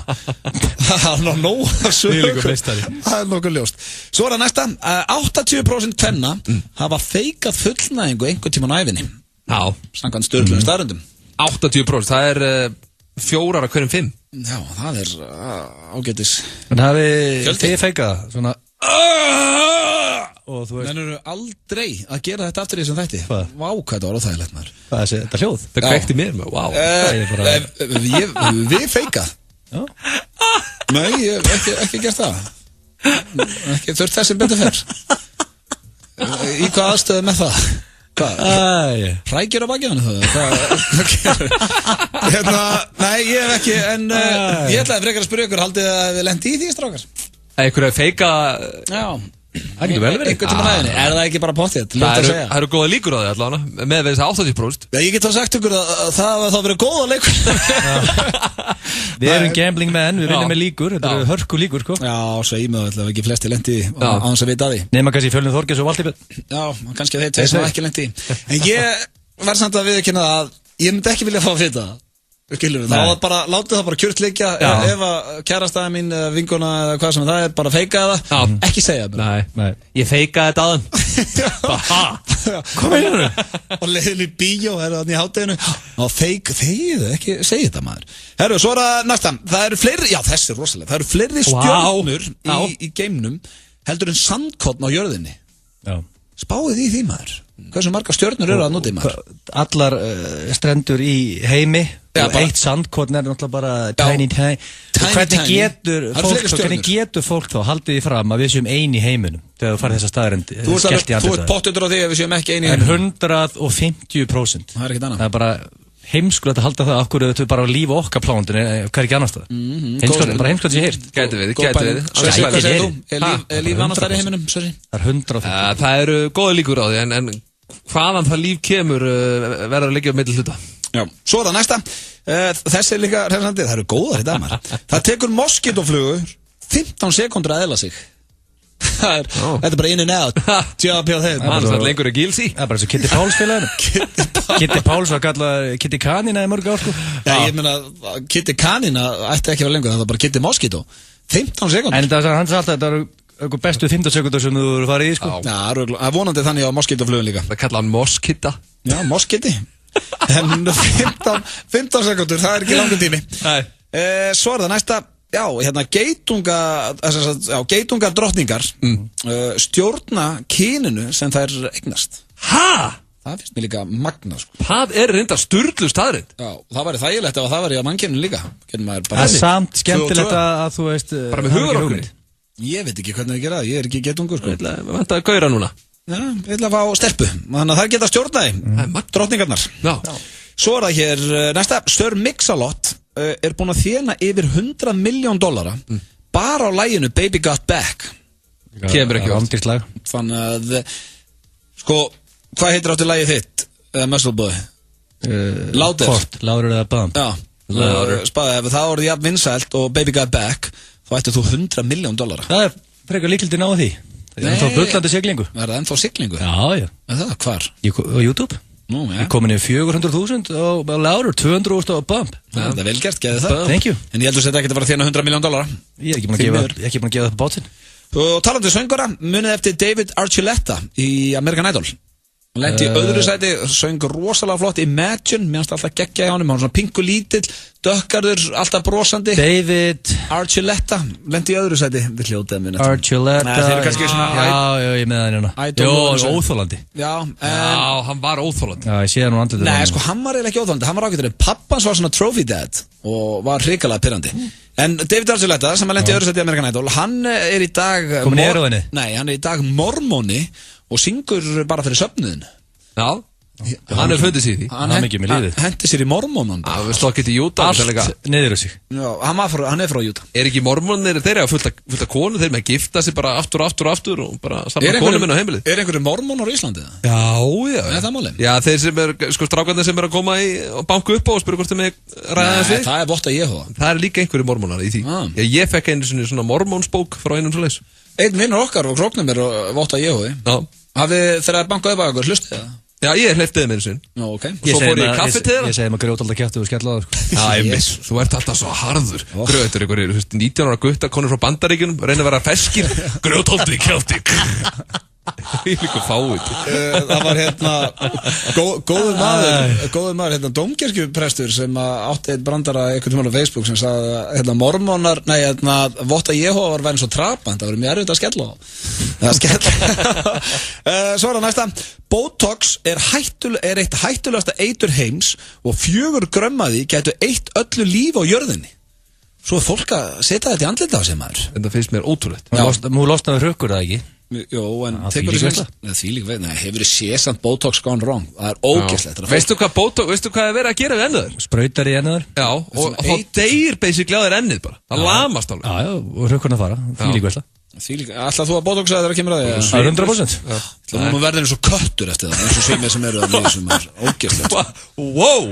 Hann á nóg að sögur. Það er nokkuð ljóst. Svo er það næsta, 80% kvenna hafa feikað fullnægingu einhvern tímann á ævinni. Já. Samkvæmt stjórnum staðreyndum. 80%, það er 4 af hverjum 5. Já, það er ágætis. En hafið þið feikað svona og þú veist. En eru aldrei að gera þetta aftur í þessum þætti. Vá, hvað þetta var óþægilegt maður. Hvað er þetta hljóð? Það kveikti mér með, vá. Við feikað. Já. Nei, ég hef ekki gert það. Ekki þurft þessi betur fyrr. Í hvað aðstöðu með það? Hrækjur á bakið hann Nei, ég hef ekki. En ég ætlaði frekar að spyrja ykkur, haldið að við lendi í því, strákar? Einhverju feika. Já, það getur vel verið. Einhvern tímann á ævinni, er það ekki bara pottþétt? Það eru góða líkur á því allavega, með við þess 80%. Ég get þá sagt ykkur að það var þá verið góða leikur. Við erum gambling menn, við vinnum með líkur. Þetta eru hörku líkur, sko. Já, svo ég með það ekki flesti lendi á hans að vita að því. Nema kannski Fjölnir Þorgeirs og Valtýr Björn. Já, kannski þeir tveir sem ekki lendi. En ég verð samt að viðurkenna að ég myndi ekki vilja fá að vita það. Það var bara, látið það bara kjört liggja. Ef að kærastæða mín, vinguna eða hvað sem það er, bara feikaði það. Ekki segja það. Nei, ég feikaði þetta aðan. Hvað meinar þú? Og leiðin í bíó, þannig í hátteginu. Og þegið, ekki segja þetta maður. Herru, svo er það næsta. Það eru fleiri, já þessi er rosalega. Það eru fleiri stjörnur í geimnum heldur en sandkorn á jörðinni. Já. Spáðið í því maður. Hversu margar stjörnur eru að núti maður? Allar strendur í heimi og eitt sandkorn er náttúrulega bara tiny. Hvernig getur fólk þá haldið því fram að við séum eini í heiminum þegar þú farið þessa staðarind? Þú ert pottutur á því að við séum ekki eini í heiminum. 150%. Það er ekkert annað. Það er bara heimskulegt að halda það okkur þau bara lífa okkar plánundinu, hvað er ekki annars það? Bara heimskulegt sem ég heyrt. Gæti við. Hvað segir þú? Er líf annars þar í heiminum? Það er 150%. Það eru góða líkur á því, en hvaðan það líf kemur verður að liggja á milli hluta. Já, svo er það næsta. Þessi er líka hressandi, það eru góðar í dagmar. Það tekur moskítoflugu 15 sekundur að eðla sig. Þetta er bara in and out. Job hjá þeim. Það er lengur að gílsi. Það er bara eins og Kitty Páls félaginu. Kitty Páls var kallað Kitty Kanina í mörg ár, sko. Já, ég meina, Kitty Kanina ætti ekki að vera lengur, það var bara Kitty Moskító. 15 sekundur. En hann sagði alltaf, þetta eru bestu 15 sekundur sem þú eru farið í, sko. Já, það er vonandi þannig á moskítoflugun líka. Það kallaði hann Moskitta. Já, Moskitti. En 15 sekundur, það er ekki langur tími. Svo er það næsta. Já, hérna geitungar drottningar stjórna kyninu sem þær eignast. Hæ? Það finnst mér líka magna, sko. Það er reynda sturlu staðrind. Já, það væri þægilegt ef það væri á mannkyninu líka. Það er samt skemmtilegt að þú veist bara með hugarokkur. Ég veit ekki hvernig það gera, ég er ekki geitungur, sko. Við vantum að gauðra núna. Já, ég ætla að fá stelpu. Þannig að það geta stjórnaði drottningarnar. Svo er það hér næsta, Sir Mix-a-Lot er búin að þjena yfir $100 million bara á laginu Baby Got Back. Kemur ekki vandrislag. Þannig að sko, hvað heitir áttu lagið þitt? Muscle Boy? Louder. Louder eða Bump. Já, spáði, ef það voruð jafn vinsælt og Baby Got Back þá ætti þú $100 million. Það er frekar líkildin á því. Það er ennþá bullandi siglingu. Er það ennþá siglingu? Já. Er það hvar? Á YouTube. Ég komin í 400.000 og Louder, 200.000 og Bump. Það er vel gert, geði það. Thank you. En ég heldur að þetta ekki að fara að þjena $100 million. Ég er ekki búin að gefa það på bátinn. Og talandi söngara, munið eftir David Archuleta í American Idol. Hann lendi í öðru sæti, söng rosalega flott Imagine, mér finnst alltaf geggja í honum. Hann var svona pingu lítill, dökkarður, alltaf brosandi. David Archuleta, lendi í öðru sæti. Við hljótaðum við nættum. Archuleta. Þeir eru kannski svona Já, ég með það hérna. Jó, óþólandi. Já, hann var óþólandi. Já, ég sé það nú andlitið. Nei, sko, hann var eiginlega ekki óþólandi. Hann var ágættur. Pappans var svona trophy dad og var hrikalega pirrandi. En David Archuleta, sem lendi í öðru sæti í American Idol, hann er í dag komin í eróinni? Nei, hann er í dag mormóni og syngur bara fyrir söfnuðin. Já. Hann fundið sér í því. Hann mikið með lífið. Hendi sér í mormónan. Við slá ekki til Utah. Allt niður á sig. Já, hann frá Utah. Ekki mormónir, þeir eru fullt af konu, þeir með að gifta sig bara aftur og bara safna konum inn á heimilið. Einhverju mormónar í Íslandi? Já. Er það málið? Já, þeir sem strákarnir sem að koma og banka upp á og spyrja hvort þeim ræða þessi. Það er votta Jehova. Það er líka einhverju mormónar í því. Ég fekk einu svona mormónsbók frá einum svoleiðis. Einn vinnur okkar og króknum er votta Jehovi. Hafið þeirra bankað upp á ykkur hlustið það? Já, ég hleyptiði með þessu. Já, ok. Og svo fór ég í kaffi til þeirra. Ég segi maður grjót alltaf kæftu og skellaður. Já, þú ert alltaf svo harður. Grjótur ykkur, 19 ára gutta, konur frá Bandaríkjunum, reynir að vera feskir. Grjót alltaf kæftu. Ég líka fáið. Það var góður maður, dómkirkjuprestur sem átti eitt brandara einhvern tímann á Facebook sem sagði mormónar, votta Jehova var svo trapand, það var mjög erfitt að skella á. Svo er það næsta. Botox er eitt hættulegasta eitur heims og 4 grömm af því gætu eytt öllu líf á jörðinni. Svo er fólk að setja þetta í andlita á sig maður. Þetta finnst mér ótrúlegt. Mú losnaði hrukkur það ekki? Jó, en tekur þvílík veið. Nei, hefur þið séð samt Botox gone wrong. Það er ógeðslegt. Veistu hvað er verið að gera við ennið? Sprautar í ennið? Já, og þá deyr basically á þér ennið bara. Það lamast alveg. Já, og hrukkurna fara. Þvílík veðsla. Alltaf þú að Botoxa þegar það kemur að því? 100%. Þú verður eins og köttur eftir það, eins og sumir sem eru að líða sem er ógeðslegt. Wow,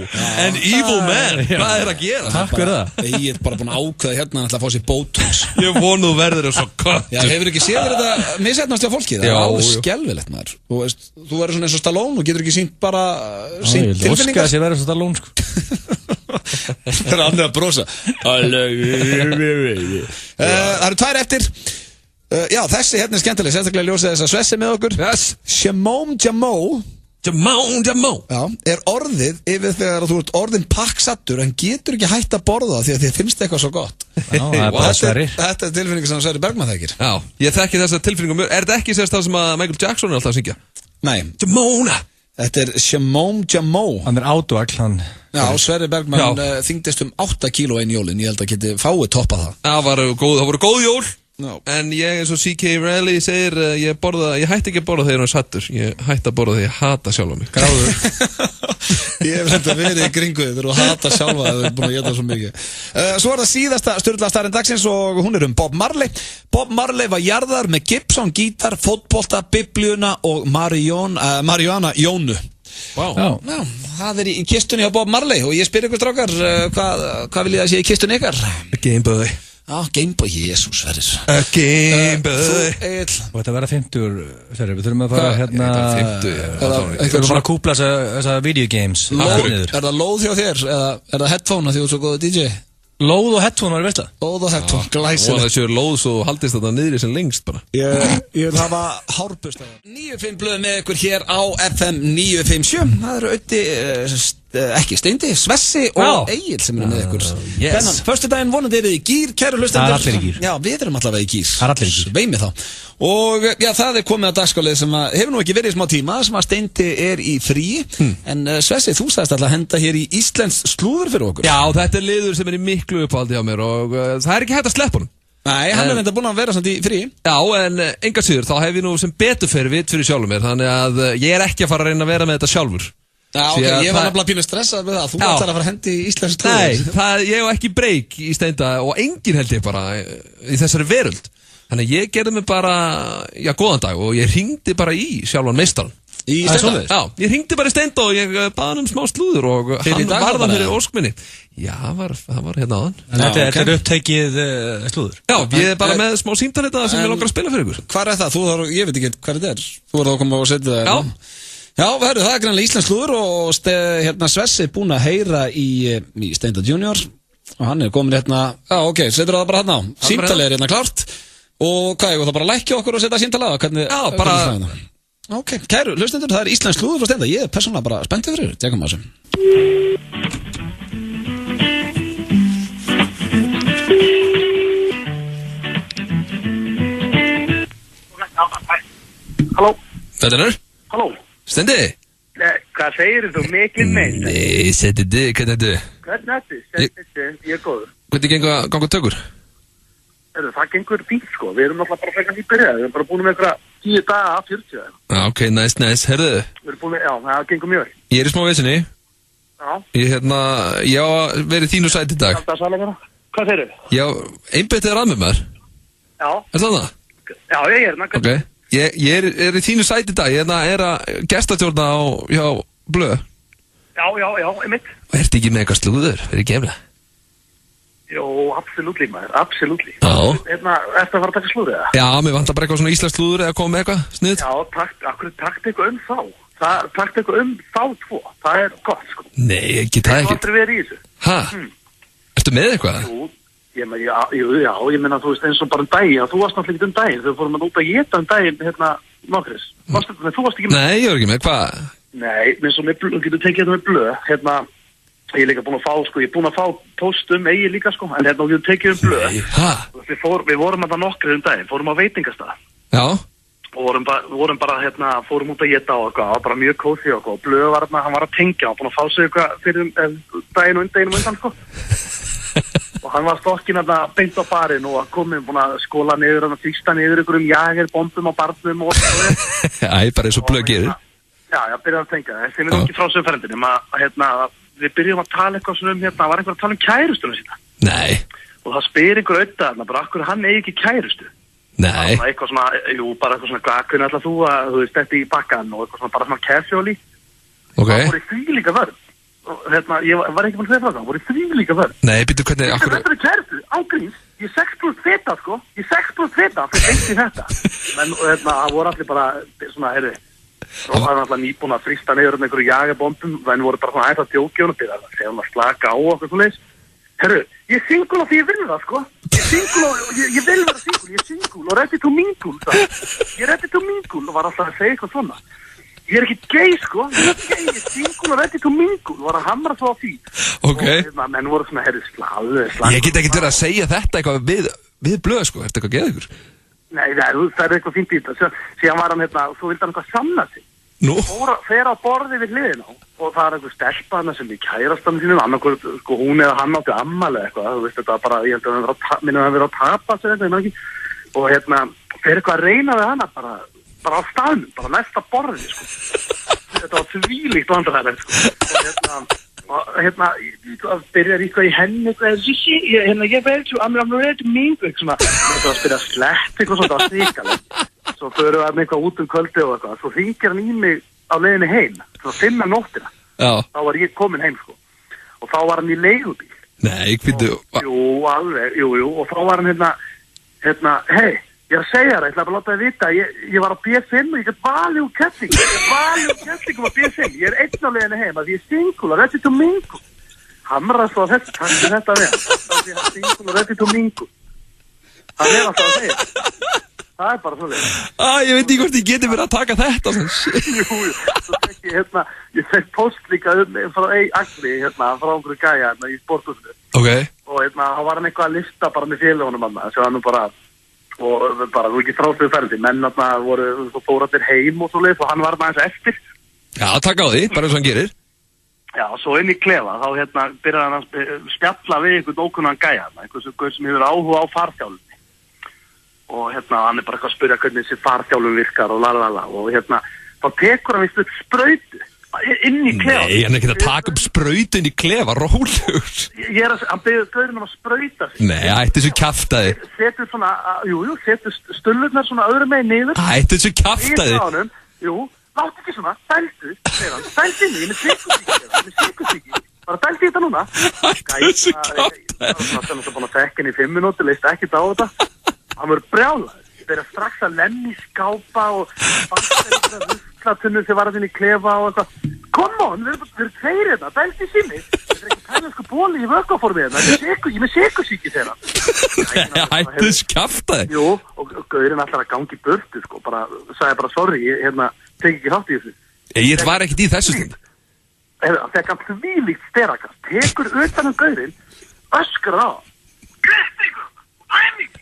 an evil man. Hvað er að gera? Takk fyrir það. Ég er bara búin að ákveða hérna að fá sér Botox. Ég vonu þú verður eins og köttur. Já, hefur ekki séð þetta missetnast hjá fólki? Það er alveg skelfilegt maður. Þú verður svona eins og Stallone og getur ekki sýnt bara tilfinningar. Ég verður eins og Stallone sko. Það er annað að brosa. Það eru 2 eftir. Já, þessi hérna er skemmtileg, sérstaklega ljósið þess að Svessi með okkur. Shimon Jamo Já, er orðið yfir þegar þú ert orðin pakksattur en getur ekki hætt að borða því að þið finnst eitthvað svo gott. Þetta er tilfinningu sem Sverrir Bergman þekkir. Já, ég þekki þessa tilfinningu mjög. Er þetta ekki sérst það sem að Michael Jackson er alltaf að syngja? Nei. Jamona. Þetta er Shimon Jamo. Hann er átuagl, hann. Já, Sverrir Bergman þyngdist 8 kíló einn jólin. Ég held að geti fáið toppað það. Það voru góð jól. No. En ég eins og C.K. Rally segir ég hætti ekki að borða þegar ég er sattur. Ég hætti að borða þegar ég hata sjálfa mig. Gráður. Ég hef þetta verið í kringu þegar þú hata sjálfa þegar þú er búin að geta svo mikið. Svo er það síðasta sturla starinn dagsins og hún er Bob Marley. Bob Marley var jarðar með Gibson gítar, fótbolta, biblíuna og Marijuana Jónu. Wow. Já, það er í kistunni á Bob Marley og ég spyr ykkur strákar, hvað vil ég að sé í kistunni ykkar? Gameboy. Já, Gameboy, Jésús verður. Gameboy. Og þetta verða 50, Sverrir, við þurfum að fara hérna. Við þurfum að fara að kúpla þessa videogames. Er það lóð hjá þér, eða er það headphone að því þú er svo góð DJ? Lóð og headphone var það veist það? Lóð og headphone, glæsilegt. Og þessi lóð svo haldist þetta niðri sem lengst bara. Ég vil hafa hárbust. 9-5 blöð með ykkur hér á FM 957. Það eru ekki Steindi, Svessi og Egil sem eru með ykkur. Þennan, föstudaginn vonandi eru í gír, kæru hlustendur. Það er allir í gír. Já, við erum allavega í gír. Það er allir í gír. Sveimi þá. Og já, það er komið að dagskálið sem hefur nú ekki verið í smá tíma, sem að Steindi er í frí. En Svessi, þú sagðist alltaf að henda hér í íslenskt slúður fyrir okkur. Já, þetta er liður sem er í miklu uppáldi á mér og það er ekki hægt að sleppa honum. Nei, hann er enda búin að vera samt í frí. Já, en enga síður, þá hef ég nú sem betur fyrir sjálfur mér, þannig að ég er ekki að fara að reyna að vera með þetta sjálfur. Já, ok, ég var nefnilega pínu stressað með það. Þú ætlar að fara að hendi í íslenskt slúður. Nei, ég hef ekki breyk í Steinda og enginn held ég bara í þessari veröld. Þannig að ég gerði mig bara, góðan dag og ég hringdi bara í sjálfan meistaran. Í Steinda? Já, ég hringdi bara í Steinda og ég baði smá slúður og hann varðan fyrir óskminni. Já, það var hérna áðan. Þetta er upptækið slúður? Já, ég er bara með smá símtal þetta sem ég langar að spila fyrir ykkur. Hvað er það? Ég veit ekki hvað þetta er. Þú verður að koma og setja það. Já. Já, það er grannlega íslensk slúður og hérna Svessi er búinn að heyra í Steinda Junior og hann er komin hérna, já ok, setur það bara hérna á. Símtalið er hérna klárt og hvað, ég var það bara að lækja okkur og setja símtalið á? Já, bara... Ok, kæru, hlustendur, það er íslensk slúður frá Steinda, ég er persónulega bara spenntið fyrir, tekum að þessu. Halló? Þetta er? Halló? Steindi? Hvað segir þú mikið meint? Nei, Steindi, hvernig er þetta? Hvernig er þetta? Ég er góður. Hvernig gengur tökur? Það gengur fínt sko, við erum náttúrulega bara frekar nýbyrjað, við erum bara búin með eitthvað 10 daga að 40. Ok, nice, herðu. Við erum búin, já, það gengur mjög. Ég er í smá vesinni. Já. Ég á að vera í þínu sæti í dag. Hvað segirðu? Já, einbeitt er að með mér. Já. Er það? Já, ég er það. Ok, ég er í þínu sæti í dag. Ég er að gestastjórna hjá Blöð. Já, einmitt. Og ertu ekki með eitthvað slúður fyrir gemlega? Jó, absolutt maður, absolutt. Já. Ertu að fara að taka slúður eða? Já, mér vantar bara eitthvað svona íslensk slúður eða koma með eitthvað sniðt. Já, takt eitthvað þá. Takt eitthvað þá tvo. Það er gott, sko. Nei, ekki það ekki. Þú aldrei verið í þessu. Hæ? Ertu með eitthvað? Jú, ég meina, þú veist, eins og bara daginn. Þú varst náttúrulega ekki daginn. Þau fórum að út að geta daginn, nokkris. Þú varst ekki með. Nei, ég var ekki með, hvað? Nei, eins og þú getur tekið þetta með Blöð, ég er líka búin að fá, sko, ég er búin að fá post Egil líka, sko, en þú getur tekið Blöð. Við vorum að það nokkri daginn, fórum á veitingastað. Já. Og vorum bara, fórum út að geta á eitthvað, bara mjög kósi og eitthvað, og Blöð var hann var að tengja, hann var búin að fá sig eitthvað fyrir daginn og undan, sko. Og hann var stokkinn beint á barinn og komið, búin að skóla niður, þýsta niður einhverjum jagerbombum á barnum og Æ, bara eins og Blöð gerir. Já, ég byrjaði að tengja það. Þeim er ekki frá sögferðinni, við byrjum að tala eitthvað svona var einhver að tala kærustuna sína. Nei. Og það spyr einhver auðvitað, bara akkur hann eigi ekki kærustu. Nei. Eitthvað svona, bara eitthvað svona, hvernig ætla þú að, þú veist, þetta í bakkan og eitthvað svona, bara svona casually. Ok. Það voru þvílíka vörn. Ég var ekki búin að segja frá það, það voru þvílíka vörn. Nei, býttu hvernig, akkur... Þetta er kærustu, ágríns, ég 6+ feta, sko, ég 6+ feta, fyrir einnig þetta. Men, það voru allir bara, svona, og það var alltaf nýbúin að frista niður með einhverju jagerbombum, en voru bara svona ætla djókjón og byrja að segja að slaka á okkur svo leiðis. Herru, ég er single og því ég vil það, sko. Ég er single og ég vil vera single, ég er single og ready to mingle, það. Ég er ready to mingle og var alltaf að segja eitthvað svona. Ég er ekki gay, sko, ég er single og ready to mingle og var að hamra svo á því. Ok. Og menn voru svona, herru, slaðu. Ég get ekki verið að segja þetta eitthvað við Blöð, sko, eftir eitthvað geða ykkur. Nei, það er eitthvað fínt í þetta. Síðan var hann svo vildi hann eitthvað samna sig. Nú? Fer á borði við hliðina og það er einhver stelpa hann sem við kærastanum sínum, annarkvöld, sko, hún eða hann átti ammali eitthvað, þú veist, þetta bara, ég held að hann verið að tapa sig eitthvað, ég maður ekki. Og fer eitthvað að reyna við hana bara á staðnum, bara næsta borði, sko. Þetta var þvílíkt vandræðilegt, sko. Og byrjar eitthvað í henni I'm ready to mingle svona, það var að byrja að slett eitthvað svona, það var stíkalegt. Svo förum við eitthvað út kvöldi og eitthvað, svo hringir hann í mig á leiðinni heim, svona 5 nóttina. Já. Þá var ég komin heim, sko. Og þá var hann í leigubíl. Nei, býttu. Jú, alveg, og þá var hann hei, ég er að segja það, ég ætla bara að láta það vita, ég var á B5 og ég get valið úr kettlingum á B5, ég er einn á leiðinni heim, að ég er single og ready to mingle. Hamra svo að þetta við, það er single og ready to mingle. Það er alltaf að segja. Það er bara svona. Ég veit ekki hvort ég geti verið að taka þetta. Jú, svo tek ég fekk post líka frá Agli, frá einhverju gæja í sporthúsinu. Ok. Og þá var hann eitthvað að lista bara með félagunum sem hann bara, og bara, þú ekki frástöðu ferði, menn voru fórattir heim og svo leið, og hann var aðeins eftir. Já, takk á því, bara eins og hann gerir. Já, svo inn í klefa, þá byrjaði hann að spjalla við einhvern ókunnan gæja, einhvern sem hefur áhuga á farþjálfum. Og hann er bara eitthvað að spyrja hvernig þessi farþjálfum virkar og lalala, og þá tekur hann vist upp sprautu inn í klefa. Nei, hann er ekki að taka upp sprautu inn í klefa, rólegur. Hann byrjaði gaurinn að sprauta sig. Nei, ætti þessu kjaftaði. Setur svona, setur stullurnar svona öðrum meginn niður. Ætti þessu kjaftaði. Látt ekki svona, dældu, segir hann, dældu inn í, með sykursíki, bara dældu í þetta núna. Ætti þessu kjaftaði. Það er búin að þekka henni í 5 mínútur, leist ekkert á þetta. Hann verður brjálaður. Þeir byrja strax að lemmi skápa og fannst eitthvað ruslatunnu sem var að þinn í klefa og eitthvað. Come on, við erum tveir þetta, dældu í sími. Þetta er ekki tælansku bóli í vökkaformi þetta. Ég er með sykursíki, segir hann. Ætti þessu kjaftaði. Jú, og gaurinn ætlar að gangi í burtu, sko. Sagði bara sorry, ég tek ekki þátt í þessu. Ég var ekkert í þessu stund. Það fekk hann þvílíkt sterakast, tekur utan gaurinn, öskrar á. Grettingur, æming,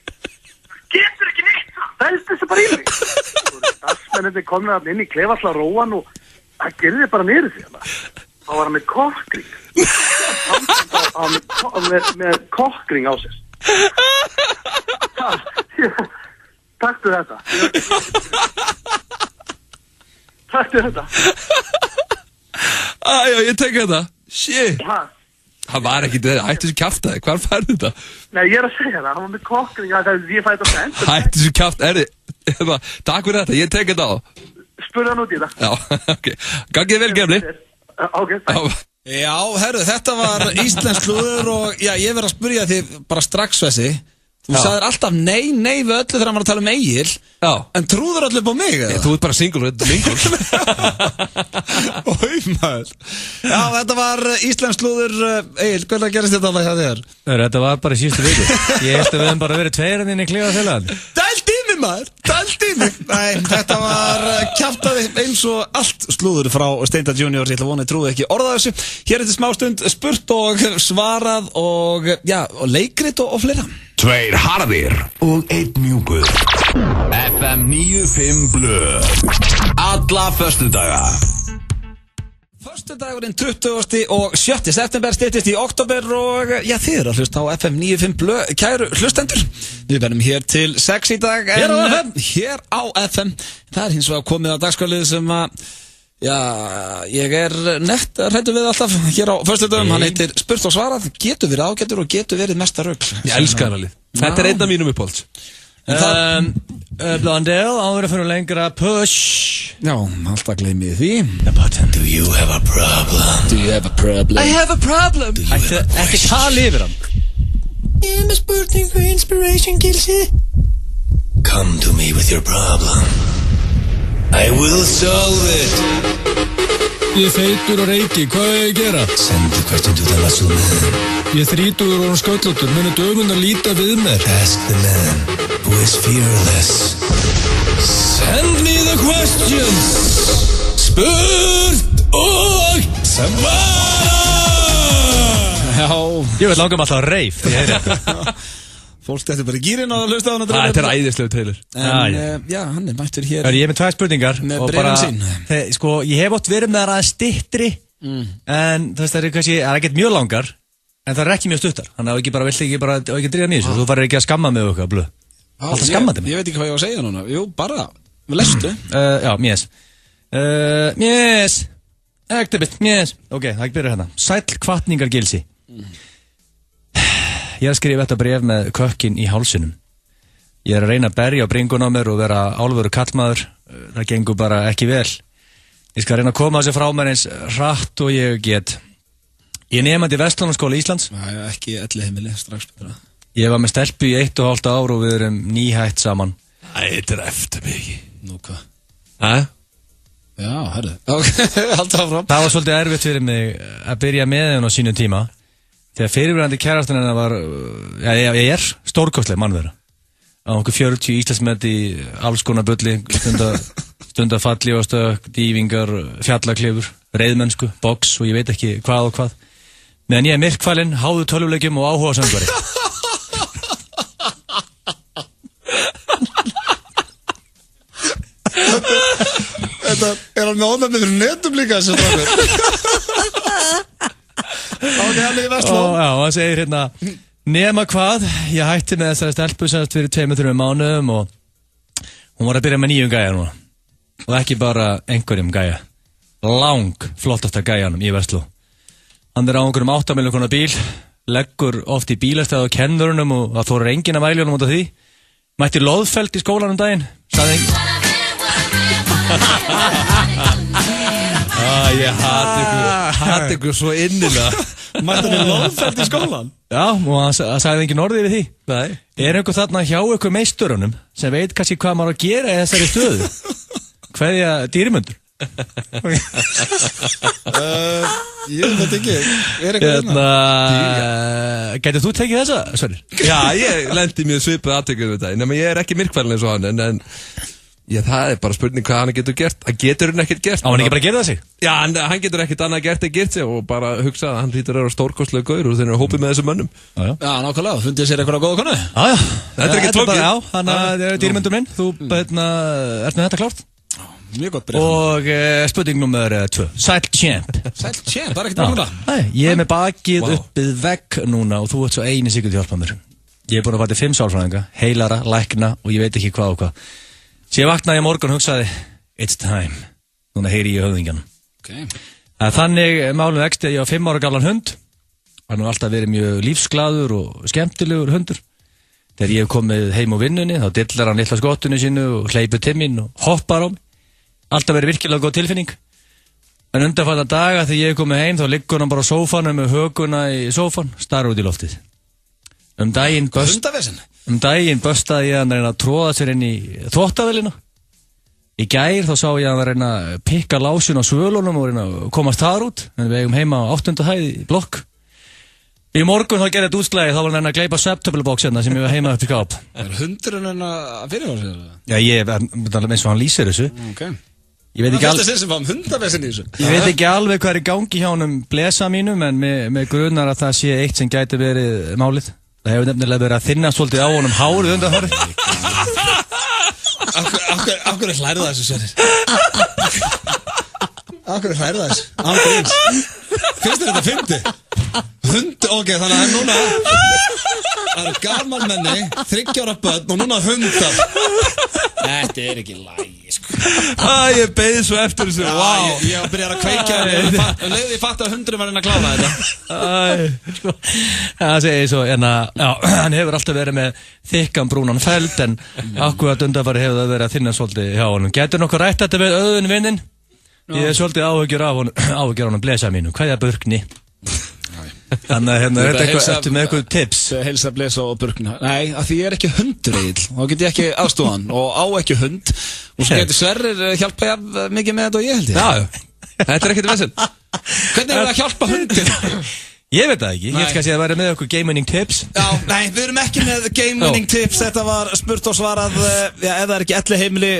getur ekki neitt það. Dælst þessu bara í mig. Dagsmennir komið hann inn í klefa alltaf róan og það gerði bara niður því hann. Þá var hann með kokkring. Með kokkring á sér. Taktu þetta. Taktu þetta. Æjá, ég tek þetta. Shit. Ha? Það var ekki þetta, hættu þessu kjaftaði, hvar færðu þetta? Nei, ég að segja það, hann var með kokking að ég fæði þetta sent. Hættu þessu kjaftaði, takk fyrir þetta, ég tek þetta á. Spurðu hann út í þetta. Já, ok. Gangið vel, Gemli. Ok, takk. Já, herru, þetta var íslensk slúður og já, ég verð að spyrja þig bara strax þessi. Þú sagðir alltaf nei við öllu þegar hann var að tala Egil. Já. En trúður öllu upp á mig, eða? Þú ert bara single og þetta er mingle. Ói, maður. Já, þetta var íslensk slúður. Egil, hvernig gerist þetta alltaf hjá þér? Þetta var bara í síðustu viku. Ég held að við hefum bara verið tveir inn í Klífafélagið. Dælt í mig, maður. Dælt í mig. Nei, þetta var kjaftaði eins og allt slúður frá Steinda Junior. Ég ætla að vona, ég trúi ekki orða þessu. Hér er þetta smástund spurt og svarað og, já, og leikrit og fleira. 2 harðir og 1 mjúkur. FM 95 Blö. Alla föstudaga. Föstudagurinn 20. og 7. september styttist í oktober og já, þið eru að hlusta á FM 95 Blö, kæru hlustendur. Við verðum hér til 6 í dag. Hér á FM. Hér á FM. Það er hins vegar komið að dagskrálið sem að, já, ég er nett hræddur við alltaf hér á föstudagum. Hann heitir Spurt og svarað, getur verið ágætur og getur verið mesta rugl. Ég elska hann alveg. Þetta er einn af mínum uppáhalds. Blondell, áður að fyrir lengra push. Já, alltaf gleymið því. Do you have a problem? Do you have a problem? I have a problem. Ekki tala yfir hann. Ég er með spurningu inspiration, Gilsi. Come to me with your problem. I will solve it. Ég er feitur og reiki, hvað er ég að gera? Send the question to the muscle man. Ég er 30 og sköllóttur, munu dögun að líta við mér. Ask the man who is fearless. Send me the questions. Spurt og svarað. Já. Ég vil langa mig alltaf reif. Fólk stættir bara í gýrin á að hlusta á hann. Þetta er æðislegu Taylor. En já, hann er mættur hér. Ég er með 2 spurningar. Með bréfum sín. Sko, ég hef oft verið með það aðeins styttri. En það er kannski, það er ekkert mjög langar. En það er ekki mjög stuttar. Þannig að þú vilt ekki bara drífa nýðis. Þú farir ekki að skamma mig okkar, blöð. Alltaf skammaði mig. Ég veit ekki hvað ég var að segja núna. Jú, bara, við lestu. Já, mjess. Mjess. Ektabit, mjess. Ok, það ekki byrja hérna. Sæll hvatningar, Gilsi. Ég er að skrifa þetta bréf með kökkin í hálsinum. Ég er að reyna að berja á bringun á mér og vera álfuru kallmaður. Það gengur bara ekki vel. Ég skal reyna að koma þessi frá mér eins hratt og ég get. Ég er nemandi í Vestlunarskóla Íslands. Það er ekki elliheimili, strax betra. Ég var með stelpu í 1,5 ár og við erum nýhætt saman. Æ, þetta er eftir mig ekki. Nú hvað? Hæ? Já, herðu. Ok, halda áfram. Það var svolítið erfitt fyrir mig að byrja með henn á sínum tíma. Þegar fyrirverandi kærastan hennar var, ég er stórkostleg mann þeirra. Á okkur 40 íslandsmet í alls konar bulli, stundafalli og stök, dývingar, fjallaklifur, reiðmennsku, box og ég veit ekki hvað og hvað. Meðan ég er myrkfælinn, háðu tölvuleikjum og áhuga söngvari. Þetta er hann með ónæmið fyrir netum líka þessu strákur. Ok, hann er í Vestló. Já, hann segir hérna, nema hvað, ég hætti með þessari stelpu semst fyrir 2-3 mánuðum og hún var að byrja með 9 gæja núna. Og ekki bara einhverjum gæja. Lang flottasta gæjanum í Vestló. Hann er á einhverjum 8 milljón króna bíl, leggur oft í bílastæð og kennurunum og það þorir enginn að mælja honum út af því. Mætti loðfeld í skólanum daginn, sagði enginn. Ég hati ykkur svo innilega. Mætti hann í loðfeld í skólan? Já, og hann sagði enginn orðið við því. Nei. Er einhver þarna hjá ykkur meisturunum sem veit kannski hvað maður að gera í þessari stöðu? Kveðja dýrimundur? Ég veit þetta ekki. Er eitthvað hérna? Gætið þú tekið þessa, Sverrir? Já, ég lendi mjög svipað aðtökuð við þetta. Nema ég er ekki myrkfælinn eins og hann, en já, það er bara spurning hvað hann getur gert. Hann getur hann ekkert gert. Á hann ekki bara að gera það sig? Já, hann getur ekkert annað gert en gert sig og bara hugsa að hann hlýtur að vera stórkostlega gaur og þeir eru að hópið með þessum mönnum. Já, nákvæmlega. Fundið sér eitthvað góða konu? Já. Þetta er ekki tókið. Já, hann er dýrmyndur minn. Þú, ert með þetta klárt? Mjög gott byrja. Og spurning nummer 2. Sæll Champ. Sæll Champ, það er ekkert bara. Nei, ég er með bakið uppið vegg núna og þú ert svo eini sigur til að hjálpa mér. Ég búin að fara til 5 sálfræðinga, heilara, lækna og ég veit ekki hvað og hvað. Svo ég vaknaði í morgun og hugsaði, it's time. Núna heyri ég höfðingjan. Okay. Þannig málum vexti að ég á 5 ára gamlan hund. Hann har alltaf verið mjög lífsglaður og skemmtilegur hundur. Þegar ég hef komið heim á vinnunni, þá dillar hann litla skottinu sínu og hleypur til mín og hoppar á mig. Alltaf verið virkilega góð tilfinning. En undanfarna daga þegar ég hef komið heim, þá liggur hann bara á sófanum með höguna í sófan, starur út í loftið. Daginn böstaði ég hann að reyna að tróða sér inn í þvottavélina. Í gær þá sá ég hann að reyna að pikka lásin á svölunum og reyna að komast þar út. En við eigum heima á 8. hæð í blokk. Í morgun þá gerði þetta útslagi, þá var hann að gleypa septable box hérna sem ég var heima eftir skáp. Hundurinn hann að fyrir á sig? Já, eins og hann lýsir þessu. Okay. Ég veit ekki alveg sem var hundavessin í þessu. Ég veit ekki alveg hvað í gangi hjá honum blesa mínum, en með grunar að það sé eitt sem gæti verið málið. Það hefur nefnilega verið að þinna svolítið á honum hárið undanfarið. Af hverju hlærðu þessu, Sverrir? Af hverju hlærðu þessu? Ángríns. Finnst þér þetta fyndi? Hund, ok, þannig að núna það eru gamalmenni, 3 ára börn og núna hundar. Þetta ekki lægi, sko. Ég beið svo eftir þessu, wow. Ég var að byrja að kveikja leiði ég fatt að hundurinn var að klára þetta. Það segir svo, hann hefur alltaf verið með þykkan brúnan feld, en akkurat undanfari hefur það verið að þinna svolítið hjá honum. Getur nokkuð rætt þetta við Auðun vinnin? Ég er svolítið áhyggjur af honum blesa mínu. Hvað Burkni? Þannig að þetta er eitthvað með eitthvað tips. Heilsa blesa og Burkna. Nei, af því ég er ekki hundur Egill. Þá get ég ekki aðstúðan og á ekki hund. Og svo getur Sverrir hjálpa mikið með þetta og ég held ég. Já, þetta er ekkert vesen. Hvernig er það að hjálpa hundir? Ég veit það ekki, ég held kannski að það væri með okkur game winning tips. Já, nei, við erum ekki með game winning tips. Þetta var spurt og svarað, ef það er ekki 11 heimili,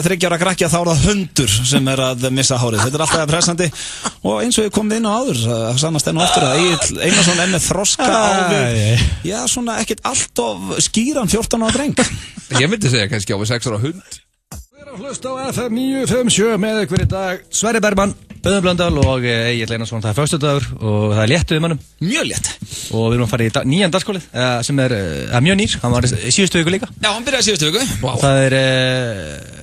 3 ára krakki, þá er það hundur sem er að missa hárið. Þetta er alltaf pressandi. Og eins og ég kom inn á áður, sannast enn og aftur að Egill Einarsson er með þroska á við. Já, svona ekkert allt of skýran 14 ára dreng. Ég myndi segja kannski á við 6 ára hund. Við erum að hlusta á FM 957 með ykkur í dag. Sverrir Bergmann, Auðun Blöndal og Egill Einarsson. Það er föstudagur og það er létt við mannum. Mjög létt. Og við erum að fara í nýjan dagskólið sem er mjög nýr. Hann var í síðustu viku líka. Já, hann byrjaði síðustu viku. Wow. Það er,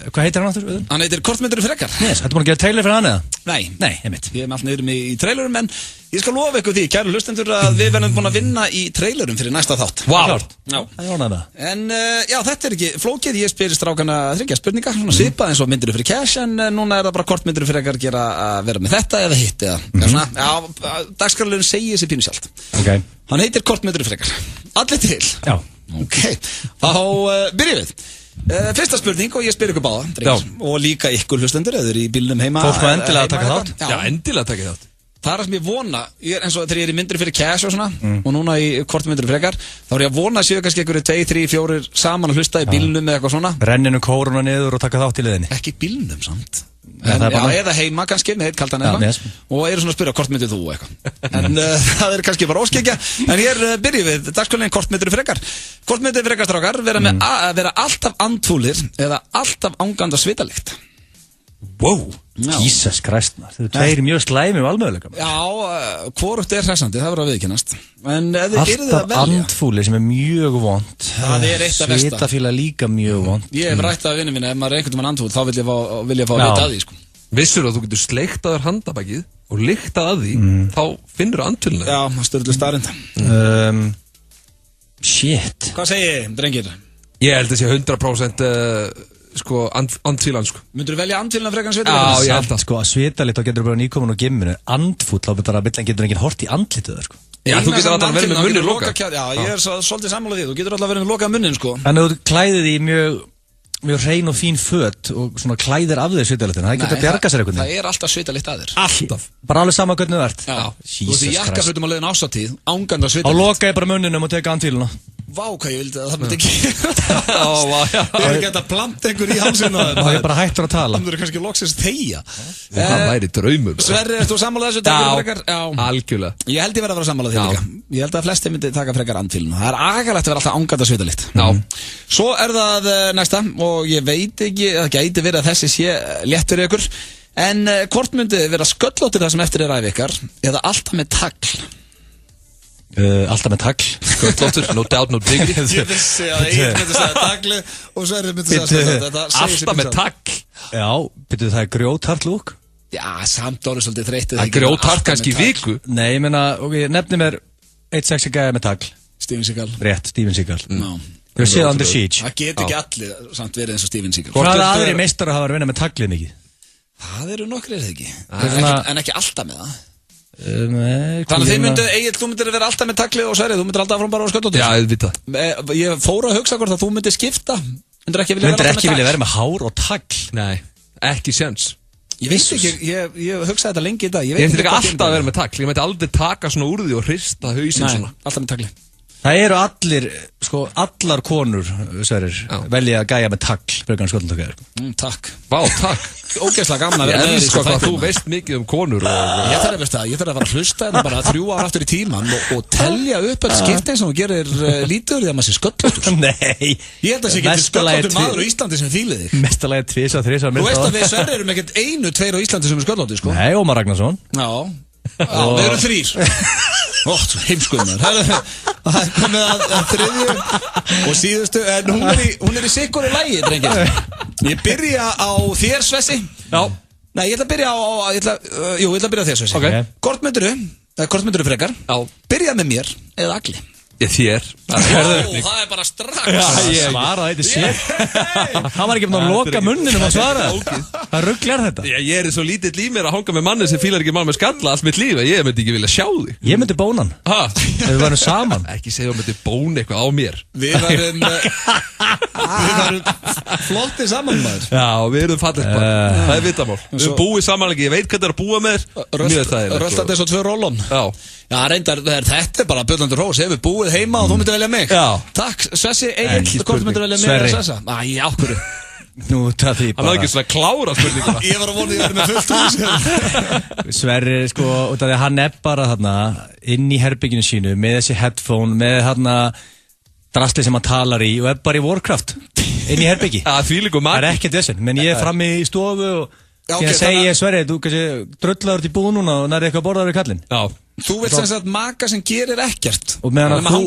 hvað heitir hann aftur, Auðun? Hann heitir Kortmyndur frekar. Yes, hættu búin að gera trailer fyrir hann eða? Nei, einmitt. Ég er alltaf niður í trailerum, en ég skal lofa ykkur því, kæru hlustendur, að við verðum búin að vinna í trailerum fyrir næsta þátt. Wow. Já. Það er orðað það. En já, þetta er ekki flókið, ég spyrir strákana 3 spurningar, svona svipað eins og myndir fyrir cash, en núna er það bara kortmyndir fyrir að gera að vera með þetta eða hitt eða svona. Já, dagskrárlegurinn segir sér pínu sjálft. Okay. Hann heitir kortmyndir frekar. Allir til. Já. Ok, þá byrjum við. Fyrsta spurning og ég spyr ykkur báða, drengir, og líka ykkur hlustendur eða í bílnum heima. Fólk má endilega að taka þátt. Já, endilega að taka þátt. Það er það sem ég vona, eins og þegar ég er í myndri fyrir cash og svona, og núna í kortmyndri frekar, þá er ég að vona að séu kannski einhverju 2, 3, 4 saman að hlusta í bílnum eða eitthvað svona. Renninu kóruna niður og taka þátt í liðinni. Ekki bílnum samt. Eða heima kannski með heitt kaldan eða og eru svona að spyrja hvort myndir þú eitthvað. En það er kannski bara óskikja. En hér byrjum við dagskvöldin kortmyndir frekar. Kortmyndir frekar strákar vera alltaf andfúlir eða alltaf ánganda svitalikt. Wow, Jesus Christ, þau tveir mjög slæmi valmöðuleika. Já, hvorugt er hressandi, það verður að viðkennast. En alltaf andfúli sem er mjög vond. Það er eitt af versta. Svitafíla líka mjög vond. Ég hef rætt að vinnu minna, ef maður er einhvern veginn andfúl, þá vil ég fá að vita að því, sko. Vissur að þú getur sleikt að þér handabækið og lyktað að því, þá finnur andfúlina. Já, störðlu starrend. Shit. Hvað segir þið, drengir? Ég held að sé 100% sko, andfílan, sko. Myndur þú velja andfílana frekar en svitalikt? Já, ég held að. Sko, svitalikt þá getur þú bara nýkomin á gimminu. Andfúll, þá bara villan getur enginn hort í andlitið það, sko. Já, þú getur alltaf verið með munnin loka. Já, ég er svolítið sammála því. Þú getur alltaf verið með lokað munnin, sko. Þannig að þú klæðir því mjög hrein og fín föt og svona klæðir af þér svitalitin. Það getur að bjarga sér einhvern veginn. Það er alltaf svitalikt að þér. Alltaf. Bara alveg sama hvernig þú ert. Já. Þú veist í jakkafötum á leiðin ásatíð, ánganda svitalikt. Þá loka ég bara munninum og teka andfíluna. Vá, hvað ég vildi að það myndi ekki. Ég er ekki að planta einhver í halsinu. Það er bara hættur að tala. Það er kannski loksins þegja. Það væri draumur. Sverri, ert þú sammálað þessu? Já, algjörlega. Ég held ég verið að vera sammálað því líka. Ég held að flesti myndi taka frekar andfíluna. Það er agalegt að vera alltaf ánganda svitalikt. Já. Svo er það næsta og ég veit ekki, það gæti verið að þessi sé létt fyrir ykkur. En hvort myndi vera sköllóttir það sem eftir er ævi ykkar eða alltaf með tagl? Alltaf með tagl Sköllóttur, no doubt, no diggity Ég vissi að Egil myndi segja tagli og Sverrir myndi segja sköllóttur. Alltaf með tagl Já, byrju það grjóthart lúk Já, samt orðið svolítið þreytið Það grjóthart kannski í viku Nei, ég meina, nefni mér eitt sexy gæði með tagl Steven Seagal Rétt, Steven Seagal Já Þú séð Under Siege Það get ekki allir samt verið eins og Steven Seagal Hvaða aðri meistarar hafa verið að vinna með taglið mikið? Það eru nokkrir eða ekki En ekki alltaf með það Þannig að þið myndu, Egil, þú myndir vera alltaf með taglið og Sverrir, þú myndir alltaf frá bara á sköllóttur Já, ég veit það Ég fór að hugsa hvort að þú myndir skipta Myndir ekki vilja vera með hár og tagl Nei, ekki séns Ég veist ekki, ég hugsaði þetta lengi í dag Ég myndi ekki alltaf að vera með tagl Ég myndi aldrei taka svona úr því og hrista hausinn svona Alltaf með tagli Það eru allir, allar konur, Sverrir, velja að gæja með tagl frekar en sköllóttur Takk Vá, takk Ógeðslega gaman að vera með því hvað þú veist mikið konur Ég þarf að fara að hlusta þetta bara 3 ára aftur í tíman og telja upp öll skiptin sem þú gerir lítur því að maður sé sköllóttur Nei Ég held að sé ekki sköllóttur maður á Íslandi sem fílið þig Mestalagi 2-3 Þú veist að við Sverrir erum ekkert 1-2 á Íslandi sem er sköllóttur sko Nei, Ómar Ragnarsson Já, við erum 3 heimskuðnar Það er komið að þriðju og síðustu en hún er í sikkur í lagi, drengir Ég byrja á þér, Svessi Já Nei, ég ætla að byrja á ég ætla að byrja á þér, Svessi Ok Hvort myndirðu frekar Já Byrja með mér eða Agli Ég þér Það er bara strax Ég svaraði þetta sér Hann var ekki með að loka munninum að svara Það rugglar þetta Ég er svo lítill í mér að hanga með manni sem fílar ekki mann með skalla allt mitt líf Ég myndi ekki vilja sjá þig Ég myndi bóna hann Ef við varum saman Ekki segja að myndi bóna eitthvað á mér Við varum flotti saman maður Já, við erum fallið bara Það er vitamál Við erum búið samanlega Ég veit hvað það er að búa með þér Röltandi eins og 2 rólón Já, reyndar, þetta er bara bjöllandi rós Ef við búið heima og þú myndir velja mig Já Takk, Svessi, Egil, hvort myndir velja mig eða Svessa? Æ, ákvöru Nú, það því bara Hann var ekki svona klára spurninguna Ég var að vona ég verið með fullt hús Sverri, út af því að hann er bara þarna inn í herbygginu sínu með þessi headphone, með þarna drastli sem hann talar í og er bara í Warcraft inn í herbyggi Það er ekkert þessin, menn ég er frammi í stofu og Ég segi Sverri, þú drullar út í búð núna og nærið eitthvað borðar í kallinn Já Þú vilt sem sagt maka sem gerir ekkert Og meðan þú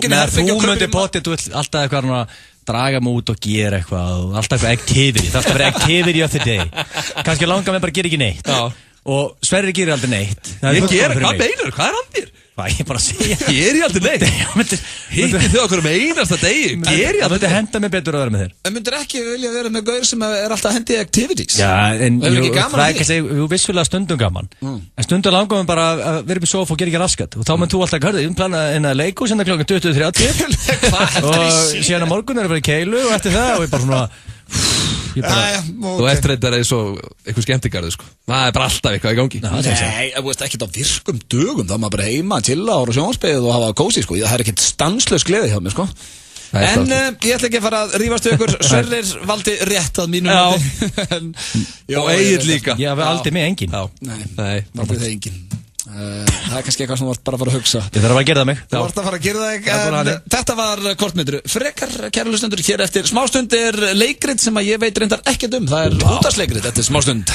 myndir potið, þú vilt alltaf eitthvað draga mig út og gera eitthvað og alltaf eitthvað activity, það alltaf verið activity of the day Kannski langar mig bara að gera ekki neitt Og Sverri gerir aldrei neitt Ég gera, hvað meinar, hvað er hann þér? Hvað, ég bara að segja Ég er í aldrei neitt Hitti þau okkur með einasta degi Ger ég aldrei Það henda mig betur að vera með þér En myndir ekki vilja vera með gaur sem er alltaf hendið activities Já, en það er ekki að segja Þú vissulega stundum gaman En stundum langar mig bara að vera upp í sofa og gera ekki raskat Og þá mun þú alltaf að hörðu Plana inn að leiku sinna klokkan 20:30 Og síðan á morgun er að vera í keilu Og eftir það og ég bara svona Þú ert reyndar eins og eitthvað skemmtigarðu sko Það er bara alltaf eitthvað í gangi Nei, þú veist ekki á virkum dögum þá maður bara heima að chilla ára sjónvarpið og hafa kósi sko Það er ekkert stanslaus gleði hjá mér sko En ég ætla ekki að fara að rífast ykkur Sverrir valdi rétt að mínu Og Egil líka Ég hafi aldrei með engin Nei, aldrei það engin Það er kannski eitthvað sem þú vart bara að fara að hugsa Ég þarf að gera það mig Þú vart að fara að gera það Þetta var kortmyndur Frekar kæru hlustendur hér eftir smástund er leikrit sem að ég veit reyndar ekkert Það er útvarpsleikrit eftir smástund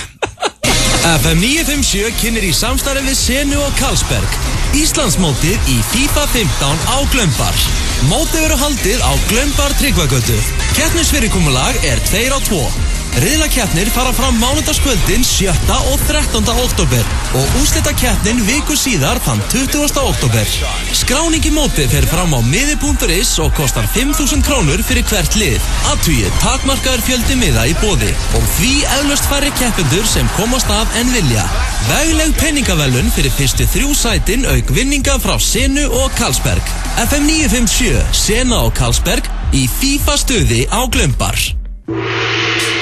FM 957 kynnir í samstarfi við Senu og Carlsberg Íslandsmótið í FIFA 15 á Glömbar Mótið verður haldið á Glömbar Tryggvagötu Keppnisfyrirkomulag er 2 á 2 Riðlakeppnir fara fram mánudagskvöldin 7. og 13. október og úrslitakeppnin viku síðar þann 20. október. Skráning í mótið fer fram á miði.is og kostar 5.000 krónur fyrir hvert lið. Athugið takmarkaður fjöldi miða í boði og því eflaust færri keppendur sem komast af en vilja. Vegleg penningavelun fyrir fyrstu 3 sætin auk vinninga frá Senu og Carlsberg. FM 957, Sena og Carlsberg í FIFA stuði á Glömbar.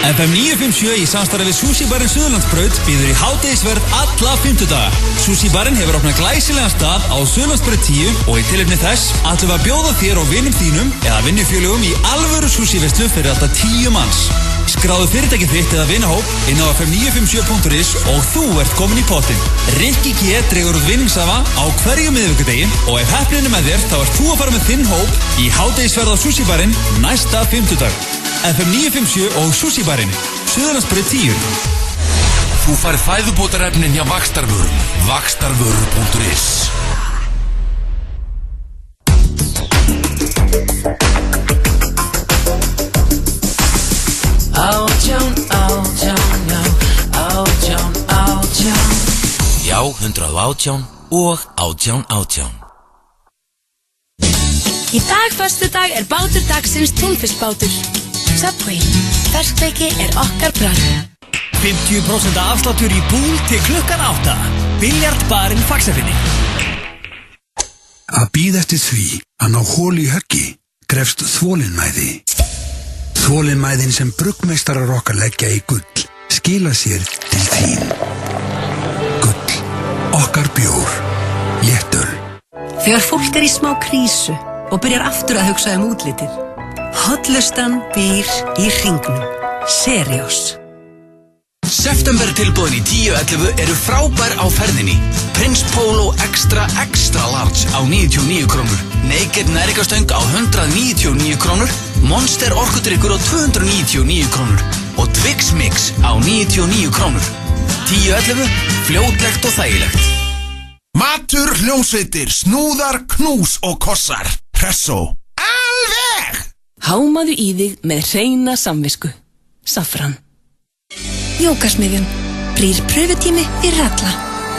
FM 957 í samstarfi við Sushi-barinn Suðurlandsbraut býður í hádegisverð alla 50 daga. Sushi-barinn hefur opnað glæsilegan stað á Suðurlandsbraut 10 og í tilefni þess ætlum við að bjóða þér og vinum þínum eða vinnufélögum í alvöru sushi-veislu fyrir alltaf 10 manns. Skráðu fyrirtækið þitt eða vinahóp inn á fm957.is og þú ert komin í pottinn. Rikki G dregur út vinningsafa á hverju miðvikudegi og ef heppnin er með þér þá ert þú að fara með þinn hóp í hádegisverð á Sushi-barinn næsta 50 dag. FM 957 og Sushi-barinn, Suðurlandsbraut 10. Þú færð fæðubótarefnin hjá Vaxtarvörum. Vaxtarvörur.is 918 og 1818. Í dag föstudag er bátur dagsins túnfiskbátur. Subway, ferskveiki er okkar bragð. 50% afsláttur í búl til klukkan 8. Biljardbarinn Faxafinni. Að bíða eftir því að ná holu í höggi krefst þolinmæði. Þolinmæðin sem bruggmeistarar okkar leggja í gull skila sér til þín. Gull, okkar bjór, léttöl. Þegar fólk í smá krísu og byrjar aftur að hugsa útlitið. Hollustan býr í hringnum. Seriós. September tilboðin í 10.11 eru frábær á ferðinni. Prince Polo Extra Large á 99 krónur. Naked næringastöng á 199 krónur. Monster orkudrykkur á 299 krónur. Og Twix Mix á 99 krónur. 10.11, fljótlegt og þægilegt. Matur, hljómsveitir, snúðar, knús og kossar. Hressó. Alveg! Hámaðu í þig með hreina samvisku. Safran. Jókasmiðjan. Brýr pröfutími fyrir alla.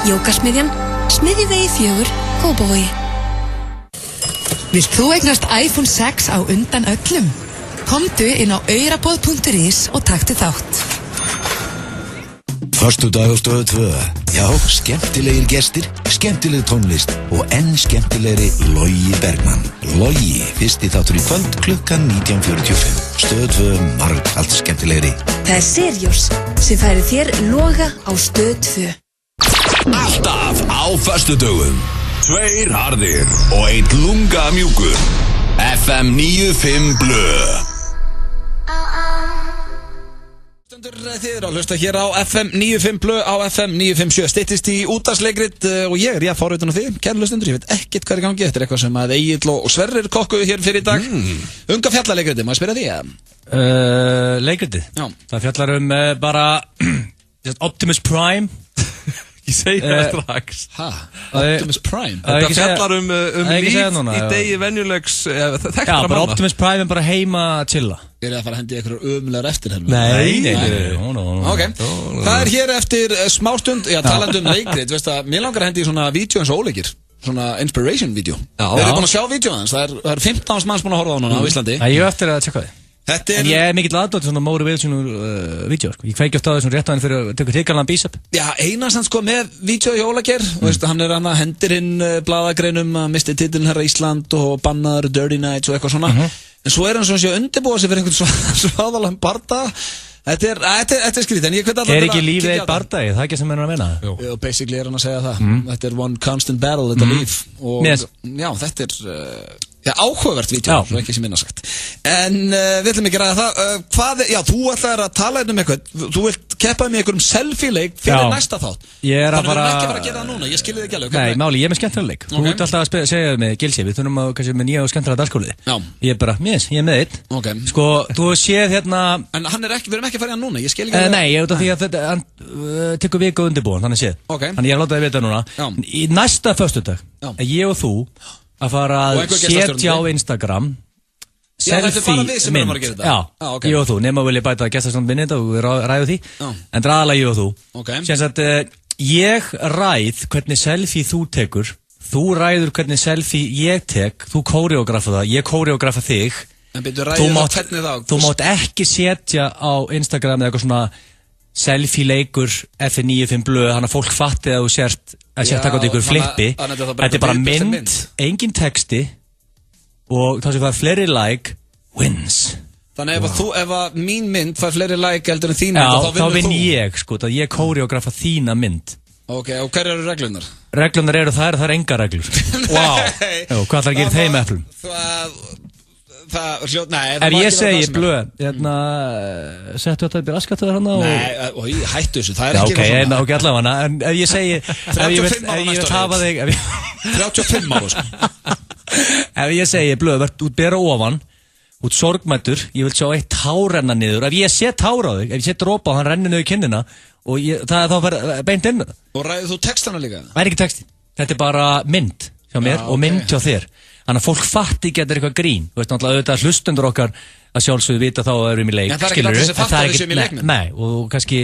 Jókasmiðjan. Smiðjuvegi 4, Kópavogi. Vilt þú eignast iPhone 6 á undan öllum? Komdu inn á auraboð.is og taktu þátt. Föstudag á Stöð 2. Já, skemmtilegir gestir, skemmtileg tónlist og enn skemmtilegri Logi Bergmann. Logi, fyrsti þáttur í kvöld klukkan 19:45. Stöð 2, margfalt skemmtilegri. Það er Seriós sem færir þér Loga á Stöð 2. Alltaf á föstudögum. 2 harðir og 1 lunga mjúkur. FM 95 Blö. Þið eru að hlusta hér á FM 95 Blö á FM 957 styttist í útvarpsleikrit og ég er forvitin á þið, kæru hlustendur, ég veit ekkert hvað er í gangi. Þetta er eitthvað sem að Egill og Sverrir kokkuðu hér fyrir í dag. Unga fjallaleikritið, má ég spyrja því? Leikritið? Já. Það fjallar bara Optimus Prime. Ég segi það strax. Optimus Prime? Þetta fjallar líf í degi venjulegs þekktra manna. Já, bara Optimus Prime er bara heima að chilla. Er það að fara að hendi ykkur umlegar eftirherfum? Nei. Ok, það er hér eftir smástund, já, talandi leikrit, veist að mér langar að hendi í svona vídeo eins og óleikir, svona inspiration vídeo. Við erum búin að sjá vídeo aðeins, það er 15 manns búin að horfa á núna á Íslandi. Ég hef eftir að tjekka þið. En ég er mikill aðdótt svona motivational vídeo, sko. Ég kveiki oft á þessum réttaðin fyrir að tökja hrikalan bísap. Já, einast hann sko með vídeo í Ólager, hann er hann að hendir inn blaðagreinum að misti titilin herra Ísland og bannaður Dirty Nights og eitthvað svona. En svo er hann svona að undirbúa sig fyrir einhvern svaðalan barda. Þetta er skrítið, en ég hveit alltaf er ekki lífið eitt bardagi, það er ekki sem hann er að meina? Jú, basically er hann að segja það. Þetta er one constant battle, þetta líf. Og já, þetta er áhugavert vídeo, svo ekki sem minna sagt. En við ætlum ekki að ræða það. Þú ætlar að tala um eitthvað. Þú vilt keppa með einhverjum selfie-leik fyrir næsta þátt. Ég er að bara... Þannig að við erum ekki að fara að gera það núna, ég skilði þig ekki alveg. Nei, máli, ég er með skemmtilega leik. Þú ert alltaf að segja með Gilsi, við þurfum að kannski með nýja og skemmtilega dagskóliði. Ég er bara, ég er með einn. Sko, þú séð hérna... En við erum ekki að fara í hann núna, ég skil ekki alveg. Nei, ég veit að því að hann tekur viku undirbúin, þannig séð. Þannig ég er látað að vita núna. Í næsta föstudag er ég og þú að fara að setja á Instagram selfie mynd. Ég og þú, nema vil ég bæta að gesta svona minnið og við ræðum því. En draðalega ég og þú. Sérns að ég ræð hvernig selfie þú tekur, þú ræður hvernig selfie ég tek, þú kóreografa það, ég kóreografa þig. Þú mátt ekki setja á Instagram eða eitthvað svona selfie-leikur F95 blöð, þannig að fólk fatti að þú sért að taka út ykkur flippi. Þetta er bara mynd, engin texti og þá sem það er fleiri like wins. Þannig ef að mín mynd fær fleiri like heldur en þín mynd, þá vinnur þú. Þá vinn ég, sko, það ég kóreografa þína mynd. Ok, og hver eru reglunar? Reglunar eru það er engar reglur. Hvað ætlar að gera þeim eflum? Ef ég segi blöð, settu þetta í raskattöður hann og... Nei, hættu þessu, það er ekki eitthvað svona. Ok, allavega, en ef ég segi... 35 ára næsta ári. 35 ára, sko. Ef ég segi blöð, út bera ofan, út sorgmættur, ég vil sjá eitt tár renna niður. Ef ég set tár á þig, ef ég set dropa og hann rennir niður kinnina, og það þá fer beint inn. Og ræður þú textana líka? Það er ekki texti. Þetta er bara mynd hjá mér og mynd hjá þér. Þannig að fólk fatti getur eitthvað grín. Þú veist náttúrulega auðvitað hlustendur okkar að sjálfsögðu vita þá að við erum í leik. En það er ekki allir sem fattar þessum í leiknum. Nei, og kannski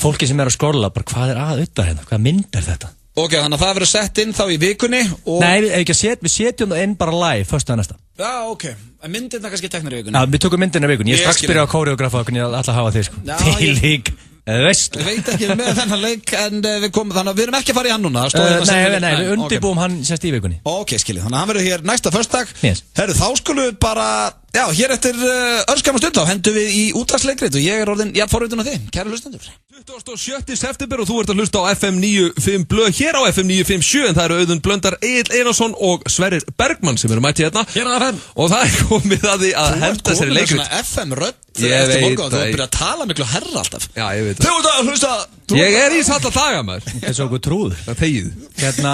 fólki sem er að skrolla, bara hvað er auðvitað hérna, hvað mynd er þetta? Ok, þannig að það verður sett inn þá í vikunni og... Nei, við setjum það inn bara live föstudag næsta. Já, ok, en myndirna kannski teknar í vikunni. Já, við tökum myndirna í vikunni, ég strax byrja á koreografa hvernig ég ætla að hafa þig, sko. Þið lík, veist. Ég veit ekki með þennan leik, en við komum, þannig að við erum ekki að fara í hann núna. Nei, við undirbúum hann sérst í vikunni. Ok, skiljið, þannig að hann verður hér næsta föstudag. Herru, þá skulum við bara, já, hér eftir örskamma stund þá hendum við í útvarpsleikrit og ég orðinn, já, forvitin á þið, kæru hlustendur. 27. september og þú ert að hlusta á FM 95 Blö hér á FM 957 en það eru Auðun Blöndar, Egill Einarsson og Sverrir Bergmann sem eru mætti hérna hér á FM og það komið að því að henda sér í leikrit. Þú ert komið með svona FM-rödd eftir morgun og þú ert byrjað að tala miklu herra alltaf. Já, ég veit það. Þú ert að hlusta. Ég er í satt að daga maður. Það er svo okkur trúð. Það þegið. Hérna,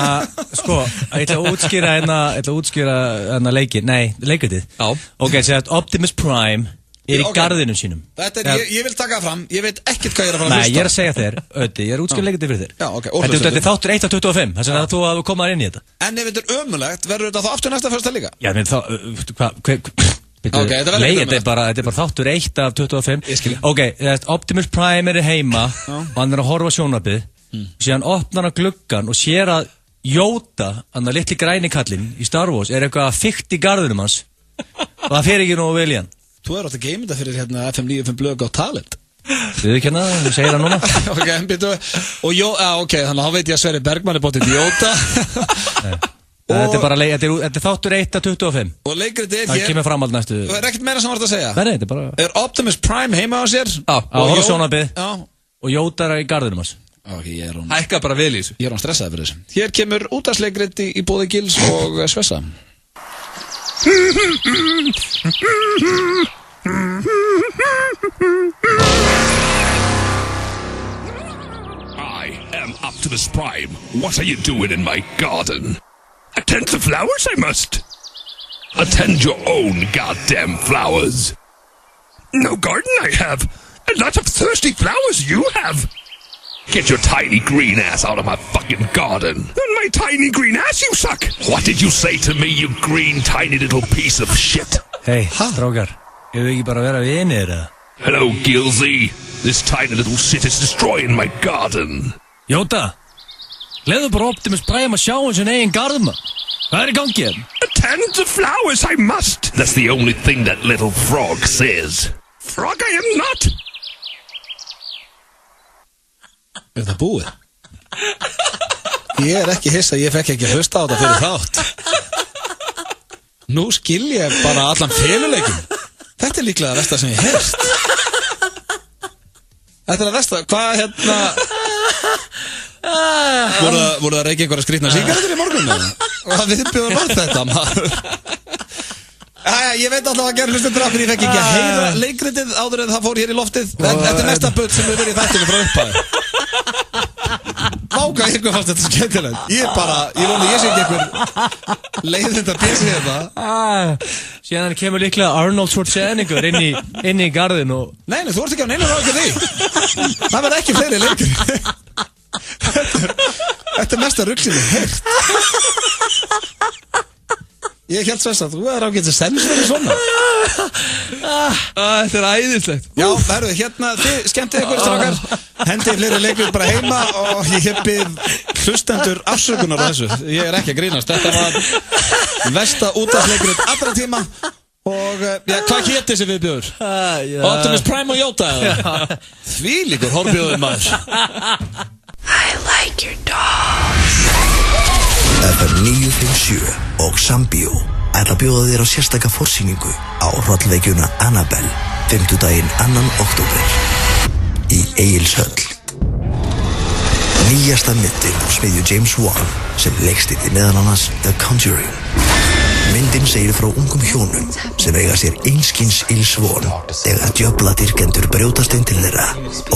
sko, ég ætla að útskýra leikritið. Já. Ok, segja Optimus Prime í garðinum sínum. Þetta ég vil taka það fram, ég veit ekkert hvað ég er að fara að hlusta. Nei, ég er að segja þér, Öddi, ég er útskýra leikritið fyrir þér. Já, ok. Þetta er þáttur 1 af 25, þess að þú komaðir inn í þetta. En ef þetta er ömulegt, verður þetta þá aftur næsta föstudag líka? Já, menn þá, þetta er bara þáttur 1 af 25. Ok, Optimus Prime er heima og hann er að horfa sjónvarpið, síðan opnar hann gluggan og sér að Yoda, hann að litli græni kallinn í Star Wars, er eitthvað fikt í garðinum hans og það fer ekki nógu vel í hann. Þú er átt að geima þetta fyrir hérna FM 95 Blö Got Talent. Þið ekki hérna, þú segir það núna. Ok, ok, þannig að þá veit ég að Sverrir Bergmann er bóttið Yoda. Þetta er þáttur 1 af 25. Og leikritið það kemur fram allt næstu. Það er ekkert meira sem þú ert að segja. Nei, þetta er bara... Er Optimus Prime heima á sér? Á horfsjónarbið. Og Yoda er í garðinum hans. Ok, ég er hún... Hækka bara vel í þessu. Ég er hún stressaði fyrir þessu. Hér kemur útvarpsleikrit í boði Gils og Svessa. I am Optimus Prime. What are you doing in my garden? Attend to flowers, I must. Attend your own goddamn flowers. No garden I have. A lot of thirsty flowers you have. Get your tiny green ass out of my fucking garden. On my tiny green ass, you suck. What did you say to me, you green tiny little piece of shit? Hey, strákar, ég vil ekki bara vera vinir, eða? Hello, Gilsey. This tiny little shit is destroying my garden. Yoda, leiðu bara Optimus Prime að sjá hans en eigin garðum. Hvað er í gangi hérna? Attend to flowers, I must. That's the only thing that little frog says. Frog I am not. Er það búið? Ég er ekki hissa, ég fekk ekki hlusta á þetta fyrir þátt. Nú skil ég bara allan feluleikin. Þetta er líklega það versta sem ég heyrst. Þetta er það versta, hvað hérna... Voru það reykja einhverja skrýtna sígarettur í morgunum? Og það viðbjóður var þetta, maður. Ég veit alltaf að gera hlustundur af hvernig ég fekk ekki að heyra leikritið áður en það fór hér í loftið. Þetta er næsta butt sem við verið í þættinu frá upphæði. Váka, ykkur fannst þetta skemmtilegt. Ég vona ég sé ekki einhver leiðind að písi þetta. Síðan kemur líklega Arnold Schwarzenegger inn í garðin og... Nei, þú ert ekki á neina ráð ekki því. Það verður ekki fleiri leikir. Þetta er mesta rugl sem ég heyrt. Ég held svo að þú er ágætt að sensverði svona. Þetta er æðislegt. Já, herru, hérna, þið skemmtið ykkur strákar. Hendið fleiri leikir bara heima og ég bið hlustendur afsökunar á þessu. Ég er ekki að grínast. Þetta var versta útvarpsleikurinn allra tíma. Og, já, hvað hétt þessi viðbjóður? Optimus Prime og Yoda? Þvílíkur horfbjóður maður. I like your dogs. FM 957 og Sambíó ætla að bjóða þér á sérstaka forsýningu á hrollvekjuna Annabelle 5. daginn 2. október í Egilshöll. Nýjasta myndin á smiðju James Wan sem leikstýrði meðal annars The Conjuring. Myndin segir frá ungum hjónum sem eiga sér einskins ills von þegar djöfladyrkendur brjótast inn til þeirra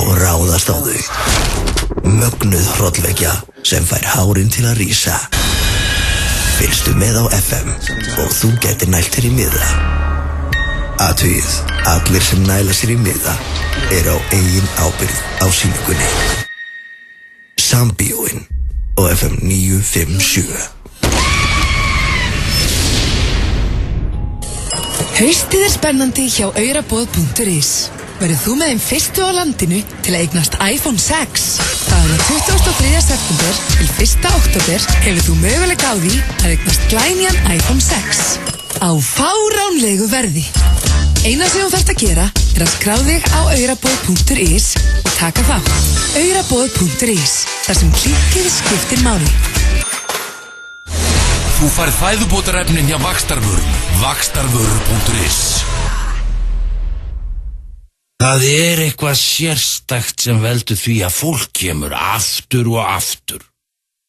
og ráðast á þau. Mögnuð hrollvekja sem fær hárin til að rísa. Fylgstu með á FM og þú getur nælt þér í miða. Athugið, allir sem næla sér í miða á eigin ábyrgð á sýningunni. Sambíóin og FM 957. Haustið er spennandi hjá auraboð.is. verður þú með þeim fyrstu á landinu til að eignast iPhone 6. Dagana 23. september til 1. október hefur þú möguleika á því að eignast glænýjan iPhone 6 á fáránlegu verði. Eina sem þú þarft að gera er að skrá þig á auraboð.is og taka þátt. Auraboð.is, þar sem klikkið skiptir máli. Þú færð fæðubótarefnin hjá Vaxtarvörum. Vaxtarvörur.is. Það eitthvað sérstakt sem veldur því að fólk kemur aftur og aftur.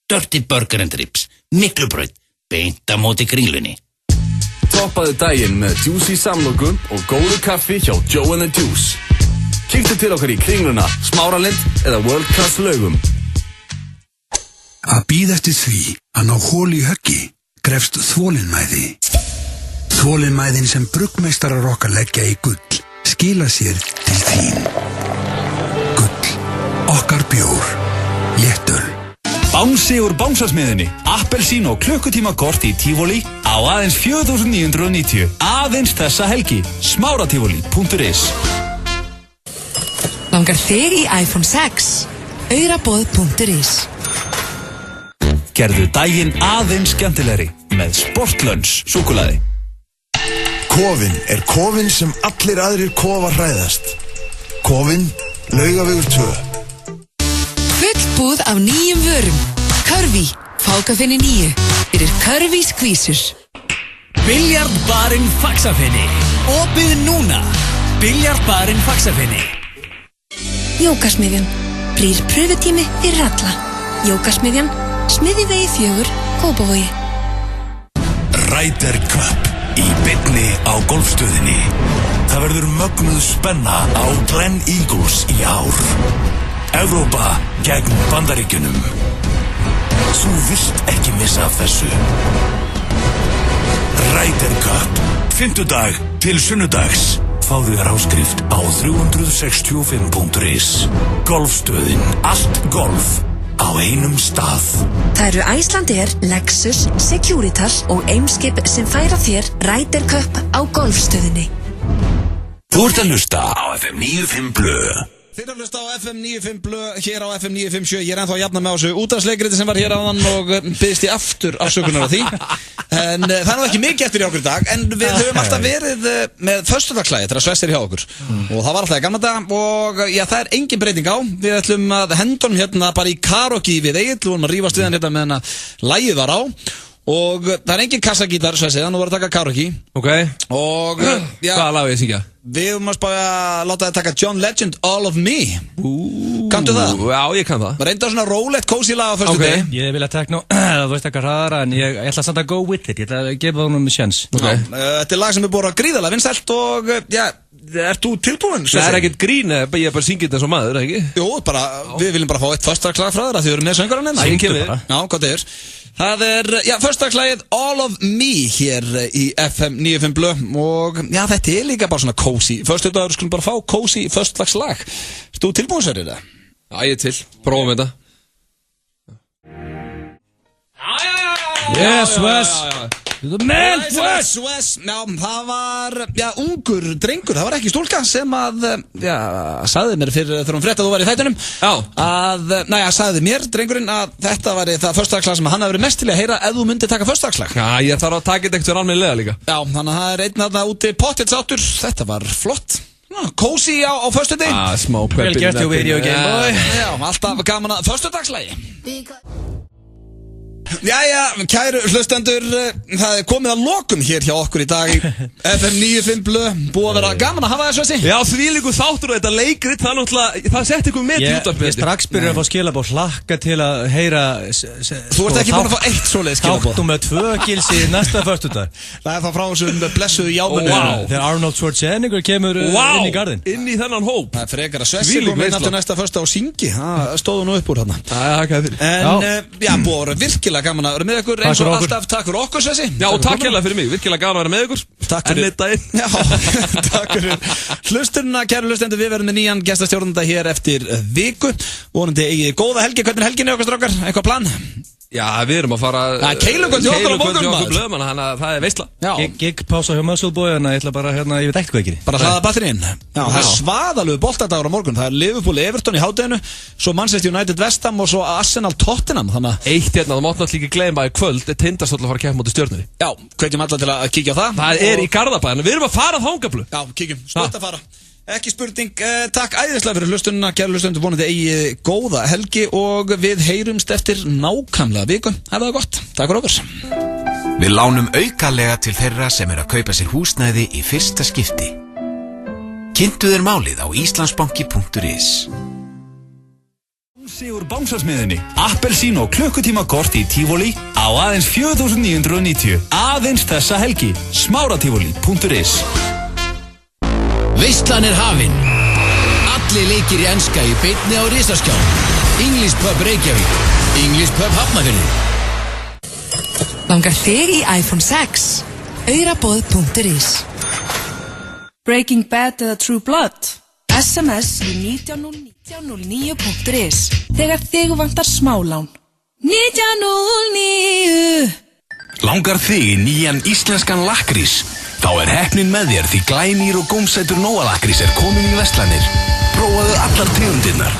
Dirty Burger and Ribs, Miklubraut, beint á móti Kringlunni. Toppaðu daginn með juicy samlokum og góðu kaffi hjá Joe & the Juice. Kíktu til okkar í Kringluna, Smáralind eða World Class Laugum. Að bíða eftir því að ná holu í höggi krefst þolinmæði. Þolinmæðin sem bruggmeistarar okkar leggja í gull skila sér til þín. Gull, okkar bjór, léttöl. Bánsi úr bánsasmiðinni, appelsín og klukkutímakort í Tivoli á aðeins 4.990. Aðeins þessa helgi. Smárativoli.is. Langar þig í iPhone 6? Auraboð.is. Gerðu daginn aðeins skemmtilegri með Sportlunch súkkulaði. Kofinn kofinn sem allir aðrir kofar hræðast. Kofinn, Laugavegur 2. Fullbúð af nýjum vörum. Körfi, fákafinni 9. Fyrir Körfi skvísur. Biljardbarinn Faxafinni. Opið núna. Biljardbarinn Faxafinni. Jókasmiðjan. Brýr pröfutími fyrir alla. Jókasmiðjan, Smiðjuvegi 4, Kópavogi. Ryder Cup í beinni á golfstöðinni. Það verður mögnuð spenna á Glen Eagles í ár. Evrópa gegn Bandaríkjunum. Þú vilt ekki missa af þessu. Ryder Cup, 5. til sunnudags. Fáðu þér áskrift á 365.is. Golfstöðin, allt golf á einum stað. Það eru Icelandair, Lexus, Securitas og Eimskip sem færa þér Ryder Cup á golfstöðinni. Þú ert að hlusta á FM 95 Blö. Þið erum að hlusta á FM 95 Blö hér á FM 957. Ég er ennþá að jafna með á þessu útvarpsleikriti sem var hér áðan og biðst ég aftur afsökunar á því. En það er nú ekki mikið eftir í okkur í dag, en við höfum alltaf verið með föstudagslægi þegar Svess er hjá okkur. Og það var alltaf í gamla dag og já, það er engin breyting á. Við ætlum að henda honum hérna bara í karaoke við Egill, við vorum að rífast við hann hérna meðan að lagið var á. Og það er engin kassagítar, Svessið, hann var að taka karaoke. Ok. Og já, hvaða lag ég syngja? Við höfum að spája að láta þið taka John Legend, All of Me. Kanntu það? Já, ég kann það. Reynda svona rólegt, cozy lag á fyrstu degi. Ég vil að tekna, þú veist eitthvað hraðara, en ég ætla samt að go with it. Ég ætla að gefa það um sjans. Þetta er lag sem er búið að gríðarlega vinsælt og, já, ert þú tilbúin? Það er ekkert grín, ég er bara syngið þetta svo maður, ekki? Jú, bara, við viljum bara fá eitt föstudagslag frá þér að þið eru með söngarinn enn. Syngdu bara. Já, hvað það er. Það er, já, föstudagslagið All of Me hér í FM 95 Blö og já, þetta er líka bara svona cozy. Föstudagur skulum bara fá cozy föstudagslag. Ertu tilbúin sér í það? Já, ég er til. Prófum þetta. Yes, Wes. The man, Wes. Já, það var, já, ungur drengur, það var ekki stúlka sem að, já, sagði mér fyrir þegar hún frétti að þú var í þættunum. Já. Að, næja, sagði mér, drengurinn, að þetta var það föstudagslag sem hann hafi verið mest til að heyra ef þú myndi taka föstudagslag. Já, ég þarf að taka þetta eitthvað almennilega líka. Já, þannig að það er einn þarna úti pottitt sáttur, þetta var flott. Cozy á föstudegi. Smá peppin. Vel gert, Video Game Boy. Já, alltaf gaman að föstudagslagi. Jæja, kæru hlustendur, það er komið að lokum hér hjá okkur í dag í FM 95 Blö. Búið að vera gaman að hafa þessu þessi. Já, því líku þáttur og þetta leikrit, það náttúrulega, það sett ykkur með í útvarpið. Ég strax byrja að fá skilabóð, hlakka til að heyra. Þú ert ekki búin að fá eitt svoleiðis skilabóð. Þáttum með 2 gilsi næsta föstudag. Það er það frá þessum blessuðu jámunni. Þegar Arnold Schwarzenegger kemur inn í garðin. Inn í þennan hóp. Það er frekar að Svessi kom inn aftur næsta föstudag og syngi. Það stóðu nú upp úr þarna. Gaman að vera með ykkur eins og alltaf. Takk fyrir okkur, Svessi. Já, og takk hérlega fyrir mig, virkilega gaman að vera með ykkur. Takk fyrir Já, takk fyrir hlusturna, kæru hlustendur. Við verðum með nýjan gestastjórnanda hér eftir viku. Vonandi eigið góða helgi. Hvernig er helginni okkar strákar? Eitthvað plan? Já, við erum að fara Keilugöld hjá okkur á morgun, maður. Blöðum, þannig að það er veistla Gig pása hjá Muscle Boy, þannig að ég ætla bara ég veit ekkert hvað ekki Bara hlaða batterín Það er svaðalegu boltadagur á morgun Það er Liverpool Everton í hádeginu Svo Manchester United West Ham og svo Arsenal Tottenham Eitt hérna, það mátt náttúrulega ekki gleyma í kvöld Tindastóll að fara að keppa móti Stjörnunni Já, hvetjum alla til að kíkja á það Það er í Garðabæ, við erum að fara þangað Blöð. Já, kíkjum, stutt að fara Ekki spurning, takk æðislega fyrir hlustununa Kæru hlustundur, vonandi eigi góða helgi Og við heyrumst eftir nákvæmlega viku Hafa það gott, takk fyrir okkur Við lánum aukalega til þeirra sem að kaupa sér húsnæði í fyrsta skipti. Kynntu þér málið á islandsbanki.is. Sigur Bánsasmiðinni, appelsín og klukkutímakort í Tivoli á aðeins 4.990. Aðeins þessa helgi. Smárativoli.is. Veislan er hafin. Allir leikir í enska í beinni á risaskjá. English Pub Reykjavík, English Pub Hafnarfirði. Langar þig í iPhone 6? Auraboð.is. Breaking Bad eða True Blood? SMS í 1909.is. Þegar þig vantar smálán. 1909. Langar þig í nýjan íslenskan lakkrís? Þá er heppnin með þér því glænýr og gómsætur Nóa lakkrís er komin í verslanir. Prófaðu allar tegundirnar.